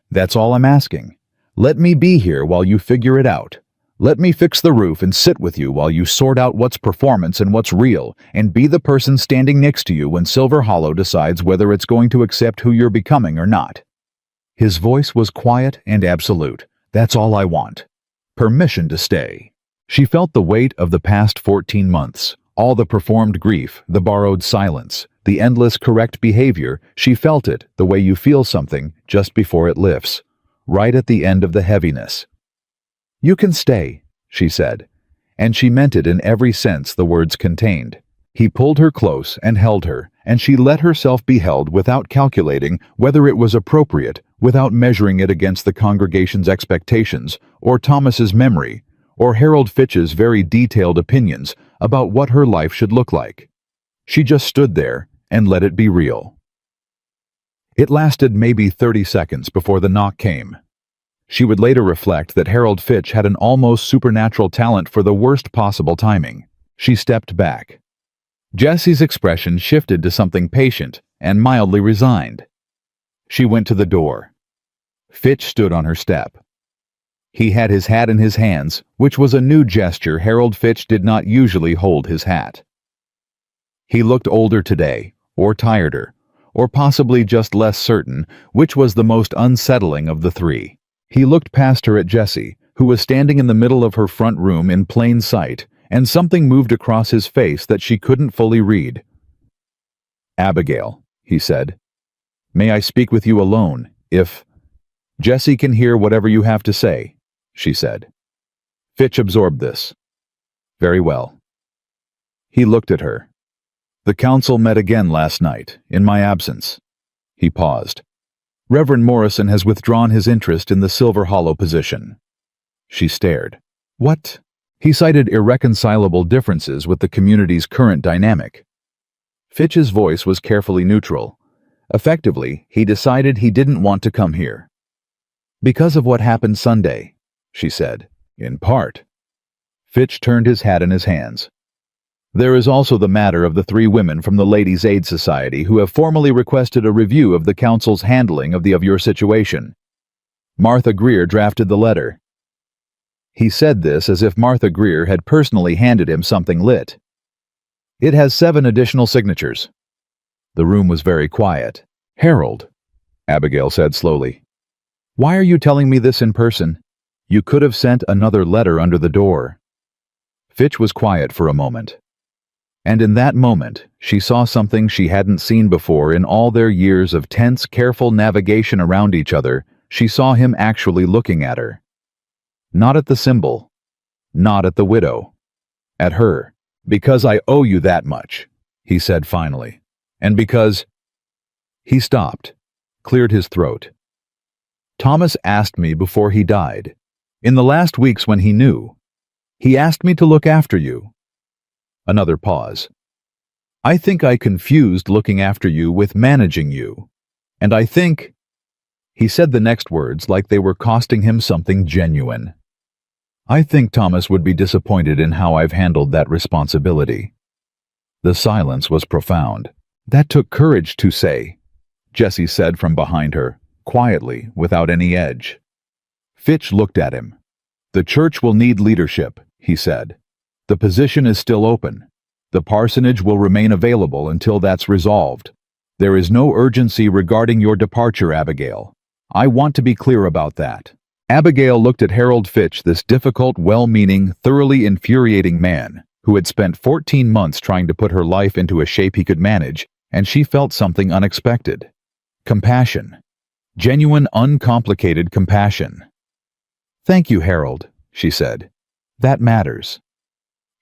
That's all I'm asking. Let me be here while you figure it out. Let me fix the roof and sit with you while you sort out what's performance and what's real, and be the person standing next to you when Silver Hollow decides whether it's going to accept who you're becoming or not." His voice was quiet and absolute. "That's all I want. Permission to stay." She felt the weight of the past 14 months, all the performed grief, the borrowed silence, the endless correct behavior. She felt it the way you feel something just before it lifts, right at the end of the heaviness. "You can stay," she said, and she meant it in every sense the words contained. He pulled her close and held her, and she let herself be held without calculating whether it was appropriate, without measuring it against the congregation's expectations, or Thomas's memory, or Harold Fitch's very detailed opinions about what her life should look like. She just stood there and let it be real. It lasted maybe 30 seconds before the knock came. She would later reflect that Harold Fitch had an almost supernatural talent for the worst possible timing. She stepped back. Jessie's expression shifted to something patient and mildly resigned. She went to the door. Fitch stood on her step. He had his hat in his hands, which was a new gesture. Harold Fitch did not usually hold his hat. He looked older today, or tireder, or possibly just less certain, which was the most unsettling of the three. He looked past her at Jessie, who was standing in the middle of her front room in plain sight, and something moved across his face that she couldn't fully read. "Abigail," he said, "may I speak with you alone, if—" "Jessie can hear whatever you have to say," she said. Fitch absorbed this. "Very well." He looked at her. "The council met again last night, in my absence." He paused. "Reverend Morrison has withdrawn his interest in the Silver Hollow position." She stared. "What?" He cited irreconcilable differences with the community's current dynamic. Fitch's voice was carefully neutral. Effectively, he decided he didn't want to come here. "Because of what happened Sunday," she said. "In part." Fitch turned his hat in his hands. "There is also the matter of the 3 women from the Ladies' Aid Society who have formally requested a review of the council's handling of your situation. Martha Greer drafted the letter." He said this as if Martha Greer had personally handed him something lit. "It has 7 additional signatures." The room was very quiet. "Harold," Abigail said slowly, "why are you telling me this in person? You could have sent another letter under the door." Fitch was quiet for a moment. And in that moment, she saw something she hadn't seen before in all their years of tense, careful navigation around each other. She saw him actually looking at her. Not at the symbol. Not at the widow. At her. "Because I owe you that much," he said finally. "And because—" He stopped, cleared his throat. "Thomas asked me before he died. In the last weeks when he knew. He asked me to look after you." Another pause. "I think I confused looking after you with managing you. And I think—" He said the next words like they were costing him something genuine. "I think Thomas would be disappointed in how I've handled that responsibility." The silence was profound. "That took courage to say," Jessie said from behind her, quietly, without any edge. Fitch looked at him. "The church will need leadership," he said. "The position is still open. The parsonage will remain available until that's resolved. There is no urgency regarding your departure, Abigail. I want to be clear about that." Abigail looked at Harold Fitch, this difficult, well-meaning, thoroughly infuriating man who had spent 14 months trying to put her life into a shape he could manage, and she felt something unexpected. Compassion. Genuine, uncomplicated compassion. "Thank you, Harold," she said. "That matters."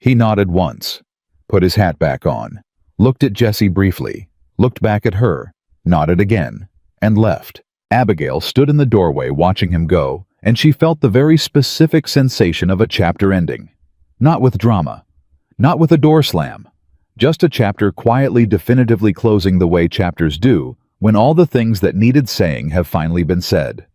He nodded once, put his hat back on, looked at Jessie briefly, looked back at her, nodded again, and left. Abigail stood in the doorway watching him go, and she felt the very specific sensation of a chapter ending. Not with drama, not with a door slam, just a chapter quietly, definitively closing the way chapters do when all the things that needed saying have finally been said.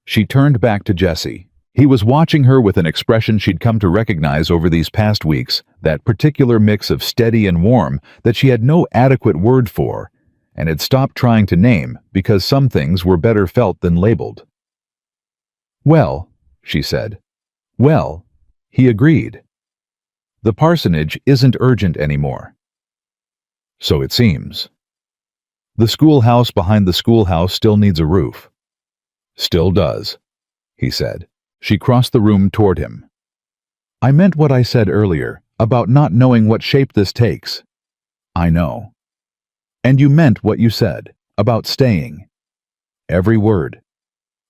She turned back to Jessie. He was watching her with an expression she'd come to recognize over these past weeks, that particular mix of steady and warm that she had no adequate word for, and had stopped trying to name because some things were better felt than labeled. "Well," she said. "Well, He agreed. The parsonage isn't urgent anymore. So it seems. The schoolhouse behind the schoolhouse still needs a roof. Still does, he said. She crossed the room toward him. I meant what I said earlier, about not knowing what shape this takes. I know. And you meant what you said, about staying. Every word.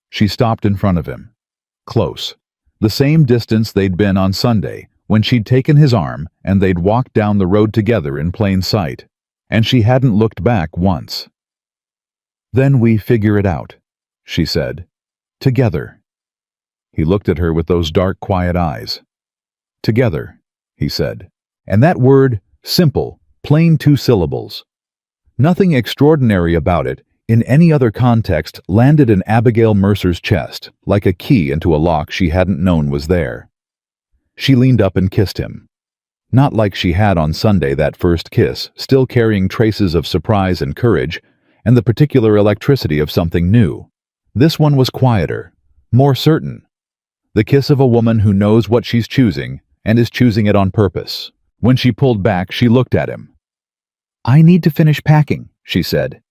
She stopped in front of him. Close. The same distance they'd been on Sunday, when she'd taken his arm and they'd walked down the road together in plain sight. And she hadn't looked back once. Then we figure it out, she said. Together. He looked at her with those dark, quiet eyes. Together, he said. And that word, simple, plain 2 syllables. Nothing extraordinary about it, in any other context, landed in Abigail Mercer's chest, like a key into a lock she hadn't known was there. She leaned up and kissed him. Not like she had on Sunday, that first kiss, still carrying traces of surprise and courage, and the particular electricity of something new. This one was quieter, more certain. The kiss of a woman who knows what she's choosing, and is choosing it on purpose. When she pulled back, she looked at him. I need to finish packing, she said.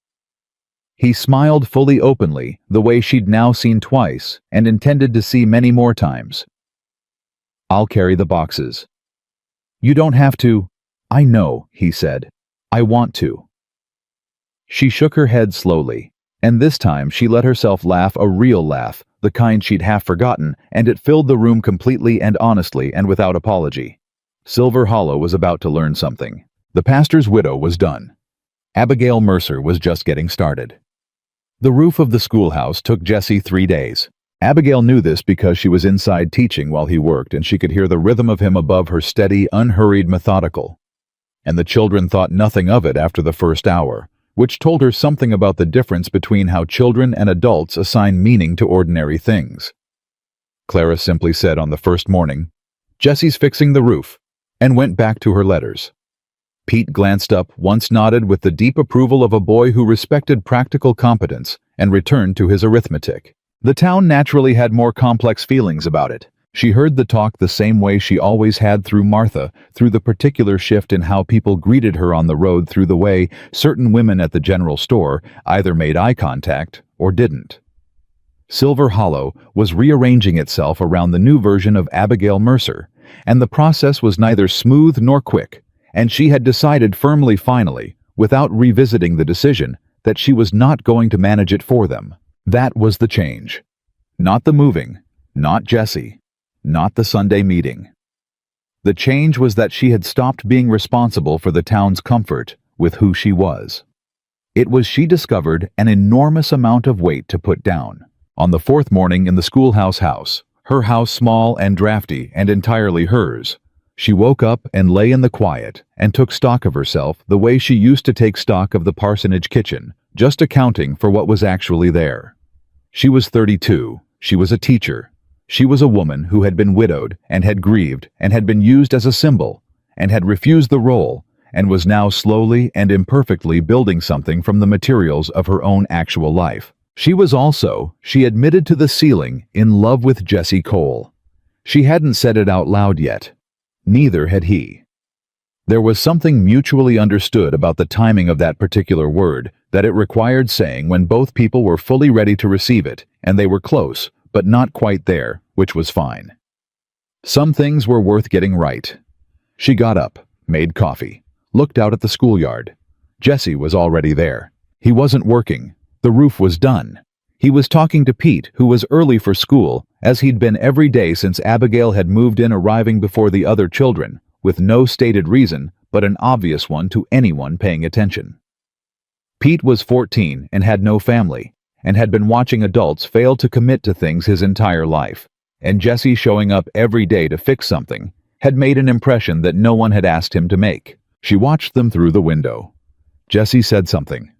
He smiled fully openly, the way she'd now seen twice, and intended to see many more times. I'll carry the boxes. You don't have to. I know, he said. I want to. She shook her head slowly, and this time she let herself laugh, a real laugh, the kind she'd half forgotten, and it filled the room completely and honestly and without apology. Silver Hollow was about to learn something. The pastor's widow was done. Abigail Mercer was just getting started. The roof of the schoolhouse took Jessie 3 days. Abigail knew this because she was inside teaching while he worked, and she could hear the rhythm of him above her, steady, unhurried, methodical. And the children thought nothing of it after the first hour, which told her something about the difference between how children and adults assign meaning to ordinary things. Clara simply said on the first morning, "Jessie's fixing the roof," and went back to her letters. Pete glanced up, once nodded with the deep approval of a boy who respected practical competence, and returned to his arithmetic. The town naturally had more complex feelings about it. She heard the talk the same way she always had through Martha, through the particular shift in how people greeted her on the road, through the way certain women at the general store either made eye contact or didn't. Silver Hollow was rearranging itself around the new version of Abigail Mercer, and the process was neither smooth nor quick, and she had decided firmly finally, without revisiting the decision, that she was not going to manage it for them. That was the change. Not the moving, not Jessie, not the Sunday meeting. The change was that she had stopped being responsible for the town's comfort with who she was. It was, she discovered, an enormous amount of weight to put down. On the 4th morning in the schoolhouse house, her house small and drafty and entirely hers, she woke up and lay in the quiet and took stock of herself the way she used to take stock of the parsonage kitchen, just accounting for what was actually there. She was 32, she was a teacher, she was a woman who had been widowed and had grieved and had been used as a symbol and had refused the role and was now slowly and imperfectly building something from the materials of her own actual life. She was also, she admitted to the ceiling, in love with Jesse Cole. She hadn't said it out loud yet. Neither had he. There was something mutually understood about the timing of that particular word, that it required saying when both people were fully ready to receive it, and they were close, but not quite there, which was fine. Some things were worth getting right. She got up, made coffee, looked out at the schoolyard. Jesse was already there. He wasn't working. The roof was done. He was talking to Pete, who was early for school, as he'd been every day since Abigail had moved in, arriving before the other children, with no stated reason, but an obvious one to anyone paying attention. Pete was 14 and had no family, and had been watching adults fail to commit to things his entire life, and Jesse showing up every day to fix something had made an impression that no one had asked him to make. She watched them through the window. Jesse said something.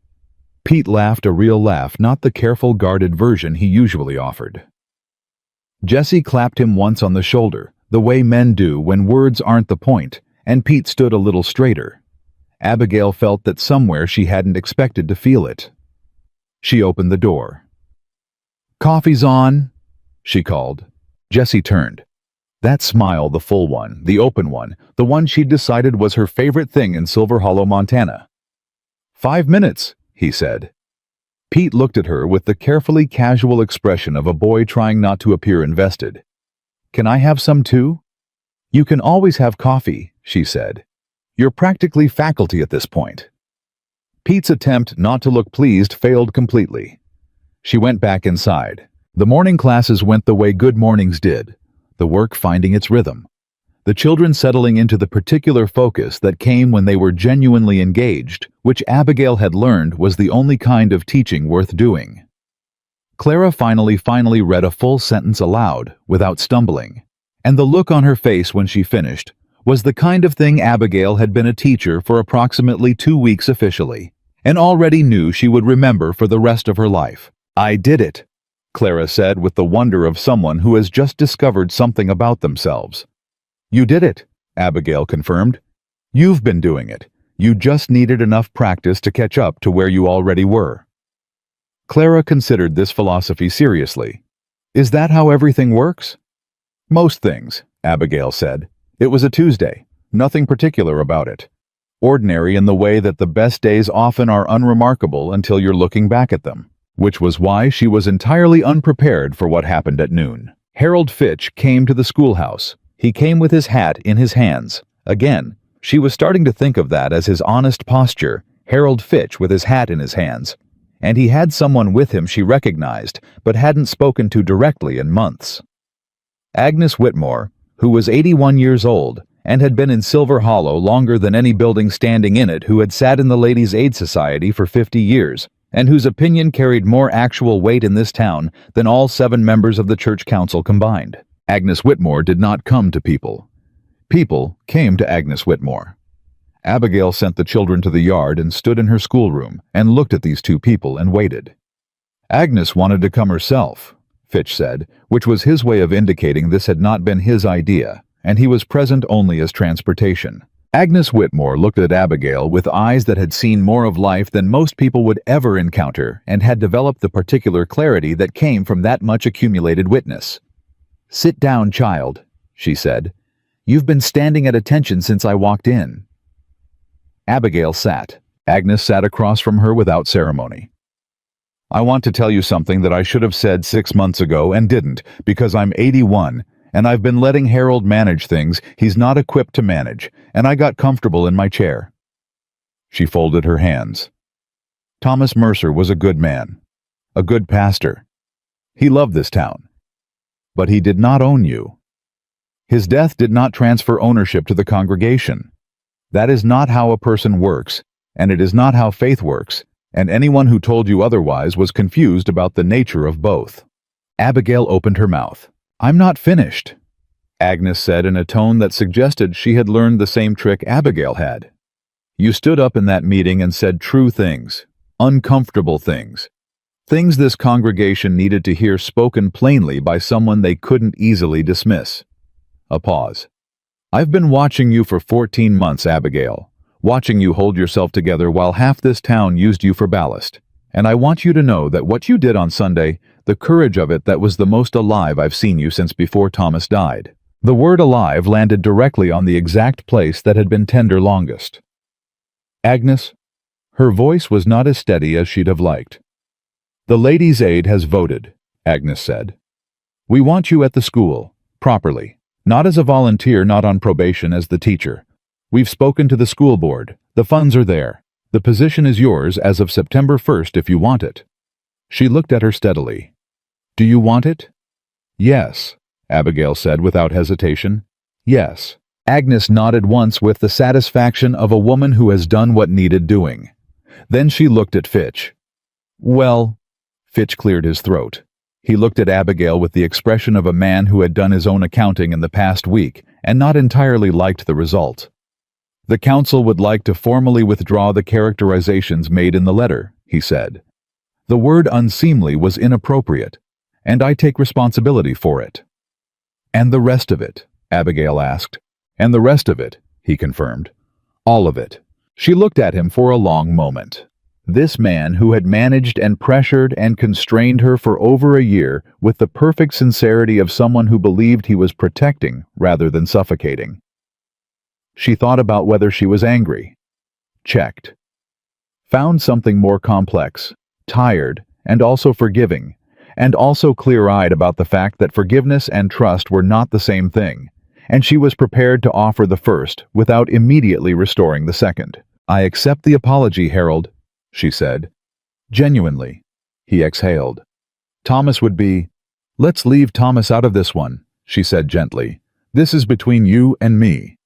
Pete laughed, a real laugh, not the careful, guarded version he usually offered. Jesse clapped him once on the shoulder, the way men do when words aren't the point, and Pete stood a little straighter. Abigail felt that somewhere she hadn't expected to feel it. She opened the door. "Coffee's on," she called. Jesse turned. That smile, the full one, the open one, the one she'd decided was her favorite thing in Silver Hollow, Montana. 5 minutes, he said. Pete looked at her with the carefully casual expression of a boy trying not to appear invested. Can I have some too? You can always have coffee, she said. You're practically faculty at this point. Pete's attempt not to look pleased failed completely. She went back inside. The morning classes went the way good mornings did, the work finding its rhythm. The children settling into the particular focus that came when they were genuinely engaged, which Abigail had learned was the only kind of teaching worth doing. Clara finally read a full sentence aloud, without stumbling, and the look on her face when she finished was the kind of thing Abigail had been a teacher for approximately 2 weeks officially, and already knew she would remember for the rest of her life. I did it, Clara said with the wonder of someone who has just discovered something about themselves. You did it, Abigail confirmed. You've been doing it. You just needed enough practice to catch up to where you already were. Clara considered this philosophy seriously. Is that how everything works? Most things, Abigail said. It was a Tuesday. Nothing particular about it. Ordinary in the way that the best days often are unremarkable until you're looking back at them, which was why she was entirely unprepared for what happened at noon. Harold Fitch came to the schoolhouse. He came with his hat in his hands. Again, she was starting to think of that as his honest posture, Harold Fitch with his hat in his hands. And he had someone with him she recognized, but hadn't spoken to directly in months. Agnes Whitmore, who was 81 years old, and had been in Silver Hollow longer than any building standing in it, who had sat in the Ladies' Aid Society for 50 years, and whose opinion carried more actual weight in this town than all 7 members of the church council combined. Agnes Whitmore did not come to people. People came to Agnes Whitmore. Abigail sent the children to the yard and stood in her schoolroom and looked at these 2 people and waited. Agnes wanted to come herself, Fitch said, which was his way of indicating this had not been his idea, and he was present only as transportation. Agnes Whitmore looked at Abigail with eyes that had seen more of life than most people would ever encounter and had developed the particular clarity that came from that much accumulated witness. Sit down, child, she said. You've been standing at attention since I walked in. Abigail sat. Agnes sat across from her without ceremony. I want to tell you something that I should have said 6 months ago and didn't, because I'm 81, and I've been letting Harold manage things he's not equipped to manage, and I got comfortable in my chair. She folded her hands. Thomas Mercer was a good man, a good pastor. He loved this town. But he did not own you. His death did not transfer ownership to the congregation. That is not how a person works, and it is not how faith works, and anyone who told you otherwise was confused about the nature of both. Abigail opened her mouth. I'm not finished, Agnes said in a tone that suggested she had learned the same trick Abigail had. You stood up in that meeting and said true things, uncomfortable things, things this congregation needed to hear spoken plainly by someone they couldn't easily dismiss. A pause. I've been watching you for 14 months, Abigail, watching you hold yourself together while half this town used you for ballast. And I want you to know that what you did on Sunday, the courage of it, that was the most alive I've seen you since before Thomas died. The word alive landed directly on the exact place that had been tender longest. Agnes, her voice was not as steady as she'd have liked. The Ladies' Aid has voted, Agnes said. We want you at the school, properly, not as a volunteer, not on probation as the teacher. We've spoken to the school board. The funds are there. The position is yours as of September 1st if you want it. She looked at her steadily. Do you want it? Yes, Abigail said without hesitation. Yes. Agnes nodded once with the satisfaction of a woman who has done what needed doing. Then she looked at Fitch. Well, Fitch cleared his throat. He looked at Abigail with the expression of a man who had done his own accounting in the past week and not entirely liked the result. The council would like to formally withdraw the characterizations made in the letter, he said. The word unseemly was inappropriate, and I take responsibility for it. And the rest of it? Abigail asked. And the rest of it, he confirmed. All of it. She looked at him for a long moment. This man who had managed and pressured and constrained her for over a year with the perfect sincerity of someone who believed he was protecting rather than suffocating. She thought about whether she was angry. Checked. Found something more complex, tired, and also forgiving, and also clear-eyed about the fact that forgiveness and trust were not the same thing, and she was prepared to offer the first without immediately restoring the second. "I accept the apology, Harold," she said. "Genuinely." He exhaled. "Thomas would be—" "Let's leave Thomas out of this one," she said gently. "This is between you and me."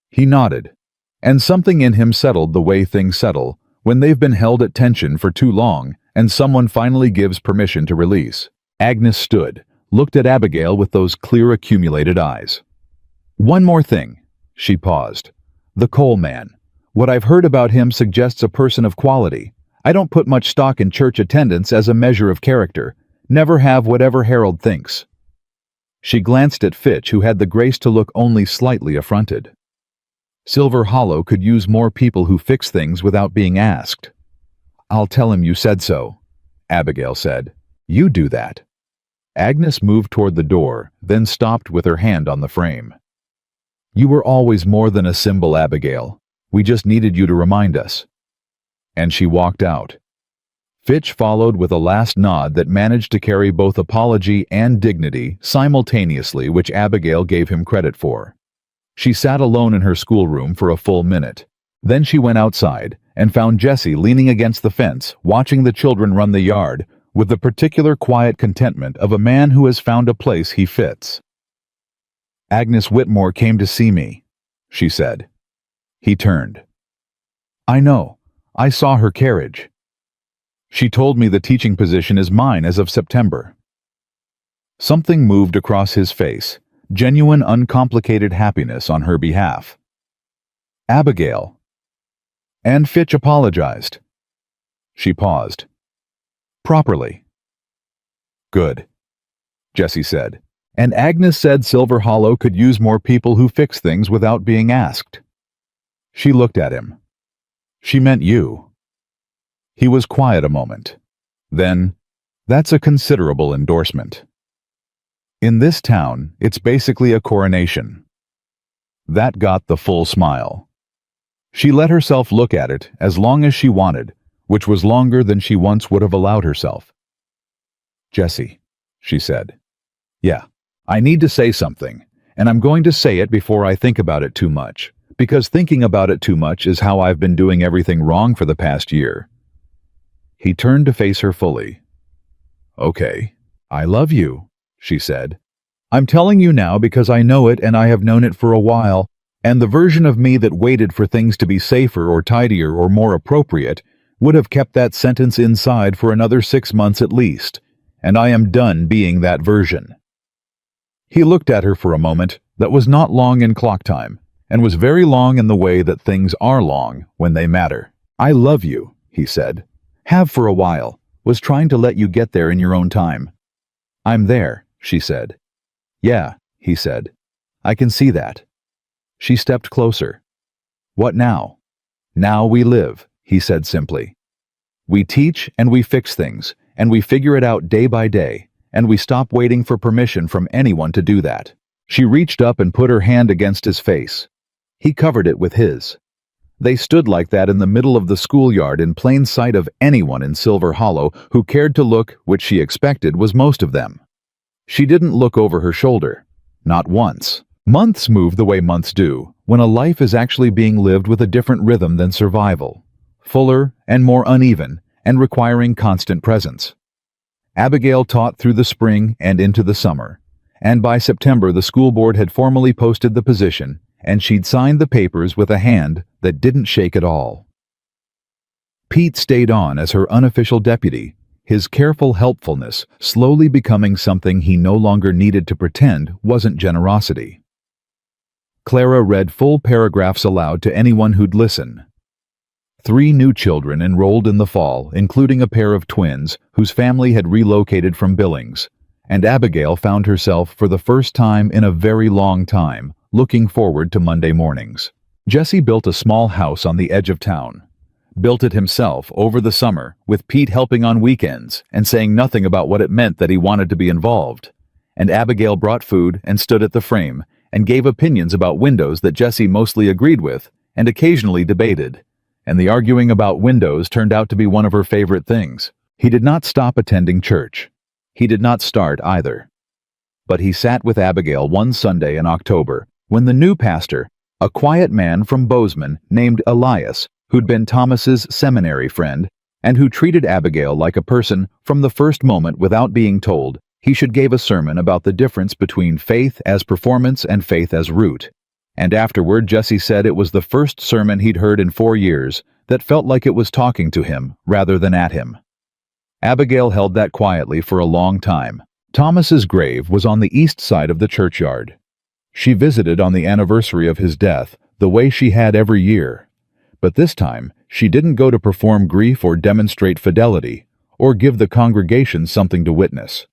He nodded, and something in him settled the way things settle when they've been held at tension for too long and someone finally gives permission to release. Agnes stood, looked at Abigail with those clear accumulated eyes. "One more thing," she paused. "The Cole man. What I've heard about him suggests a person of quality. I don't put much stock in church attendance as a measure of character. Never have, whatever Harold thinks." She glanced at Fitch, who had the grace to look only slightly affronted. "Silver Hollow could use more people who fix things without being asked." "I'll tell him you said so," Abigail said. "You do that." Agnes moved toward the door, then stopped with her hand on the frame. "You were always more than a symbol, Abigail. We just needed you to remind us." And she walked out. Fitch followed with a last nod that managed to carry both apology and dignity simultaneously, which Abigail gave him credit for. She sat alone in her schoolroom for a full minute. Then she went outside and found Jessie leaning against the fence, watching the children run the yard, with the particular quiet contentment of a man who has found a place he fits. "Agnes Whitmore came to see me," she said. He turned. "I know. I saw her carriage. She told me the teaching position is mine as of September." Something moved across his face, genuine, uncomplicated happiness on her behalf. "Abigail." And Fitch apologized. She paused. "Properly." "Good," Jessie said. "And Agnes said Silver Hollow could use more people who fix things without being asked." She looked at him. "She meant you." He was quiet a moment. Then, "That's a considerable endorsement. In this town, it's basically a coronation." That got the full smile. She let herself look at it as long as she wanted, which was longer than she once would have allowed herself. "Jessie," she said. "Yeah, I need to say something, and I'm going to say it before I think about it too much, because thinking about it too much is how I've been doing everything wrong for the past year." He turned to face her fully. "Okay, I love you," she said. "I'm telling you now because I know it and I have known it for a while, and the version of me that waited for things to be safer or tidier or more appropriate would have kept that sentence inside for another 6 months at least, and I am done being that version." He looked at her for a moment that was not long in clock time, and was very long in the way that things are long when they matter. "I love you," he said. "Have for a while. Was trying to let you get there in your own time." "I'm there," she said. "Yeah," he said. "I can see that." She stepped closer. "What now?" "Now we live," he said simply. "We teach and we fix things, and we figure it out day by day, and we stop waiting for permission from anyone to do that." She reached up and put her hand against his face. He covered it with his. They stood like that in the middle of the schoolyard in plain sight of anyone in Silver Hollow who cared to look, which she expected was most of them. She didn't look over her shoulder. Not once. Months move the way months do, when a life is actually being lived with a different rhythm than survival. Fuller and more uneven, and requiring constant presence. Abigail taught through the spring and into the summer, and by September the school board had formally posted the position, and she'd signed the papers with a hand that didn't shake at all. Pete stayed on as her unofficial deputy, his careful helpfulness slowly becoming something he no longer needed to pretend wasn't generosity. Clara read full paragraphs aloud to anyone who'd listen. 3 new children enrolled in the fall, including a pair of twins whose family had relocated from Billings, and Abigail found herself for the first time in a very long time looking forward to Monday mornings. Jessie built a small house on the edge of town. built it himself over the summer, with Pete helping on weekends and saying nothing about what it meant that he wanted to be involved. And Abigail brought food and stood at the frame and gave opinions about windows that Jesse mostly agreed with and occasionally debated. And the arguing about windows turned out to be one of her favorite things. He did not stop attending church. He did not start either. But he sat with Abigail one Sunday in October when the new pastor, a quiet man from Bozeman named Elias, who'd been Thomas's seminary friend, and who treated Abigail like a person from the first moment without being told, he should give a sermon about the difference between faith as performance and faith as root. And afterward, Jesse said it was the first sermon he'd heard in 4 years that felt like it was talking to him rather than at him. Abigail held that quietly for a long time. Thomas's grave was on the east side of the churchyard. She visited on the anniversary of his death, the way she had every year. But this time, she didn't go to perform grief or demonstrate fidelity, or give the congregation something to witness.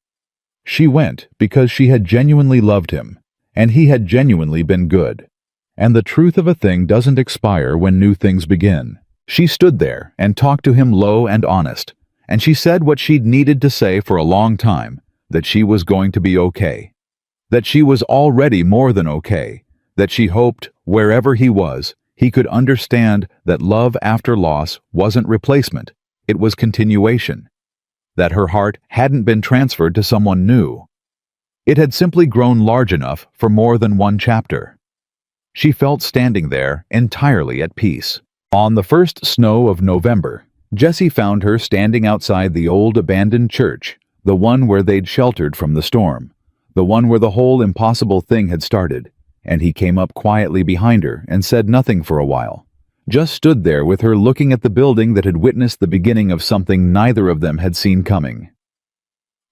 She went because she had genuinely loved him, and he had genuinely been good. And the truth of a thing doesn't expire when new things begin. She stood there and talked to him low and honest, and she said what she'd needed to say for a long time, that she was going to be okay. That she was already more than okay. That she hoped, wherever he was, he could understand that love after loss wasn't replacement, it was continuation. That her heart hadn't been transferred to someone new. It had simply grown large enough for more than one chapter. She felt standing there, entirely at peace. On the first snow of November, Jesse found her standing outside the old abandoned church, the one where they'd sheltered from the storm, the one where the whole impossible thing had started, and he came up quietly behind her and said nothing for a while. Just stood there with her looking at the building that had witnessed the beginning of something neither of them had seen coming.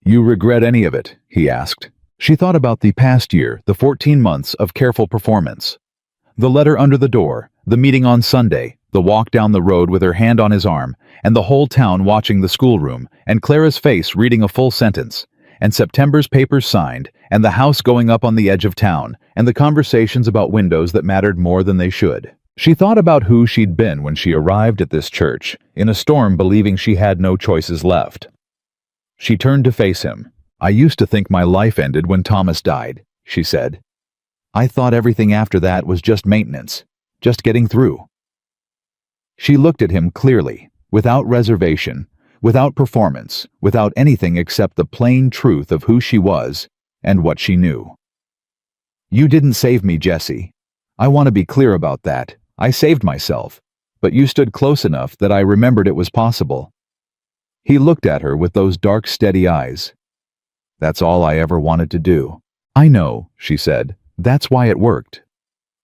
"You regret any of it?" he asked. She thought about the past year, the 14 months of careful performance. The letter under the door, the meeting on Sunday, the walk down the road with her hand on his arm, and the whole town watching the schoolroom, and Clara's face reading a full sentence, and September's papers signed, and the house going up on the edge of town, and the conversations about windows that mattered more than they should. She thought about who she'd been when she arrived at this church, in a storm, believing she had no choices left. She turned to face him. "I used to think my life ended when Thomas died," she said. "I thought everything after that was just maintenance, just getting through." She looked at him clearly, without reservation, without performance, without anything except the plain truth of who she was and what she knew. "You didn't save me, Jesse. I want to be clear about that. I saved myself, but you stood close enough that I remembered it was possible." He looked at her with those dark, steady eyes. "That's all I ever wanted to do." "I know," she said. "That's why it worked."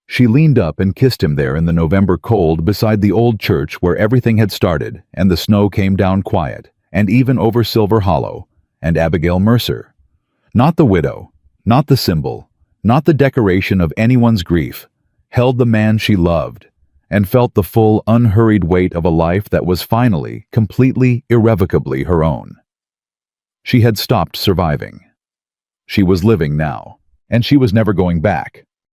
She leaned up and kissed him there in the November cold beside the old church where everything had started, and the snow came down quiet, and even over Silver Hollow, and Abigail Mercer. Not the widow, not the symbol, not the decoration of anyone's grief, held the man she loved, and felt the full, unhurried weight of a life that was finally, completely, irrevocably her own. She had stopped surviving. She was living now, and she was never going back.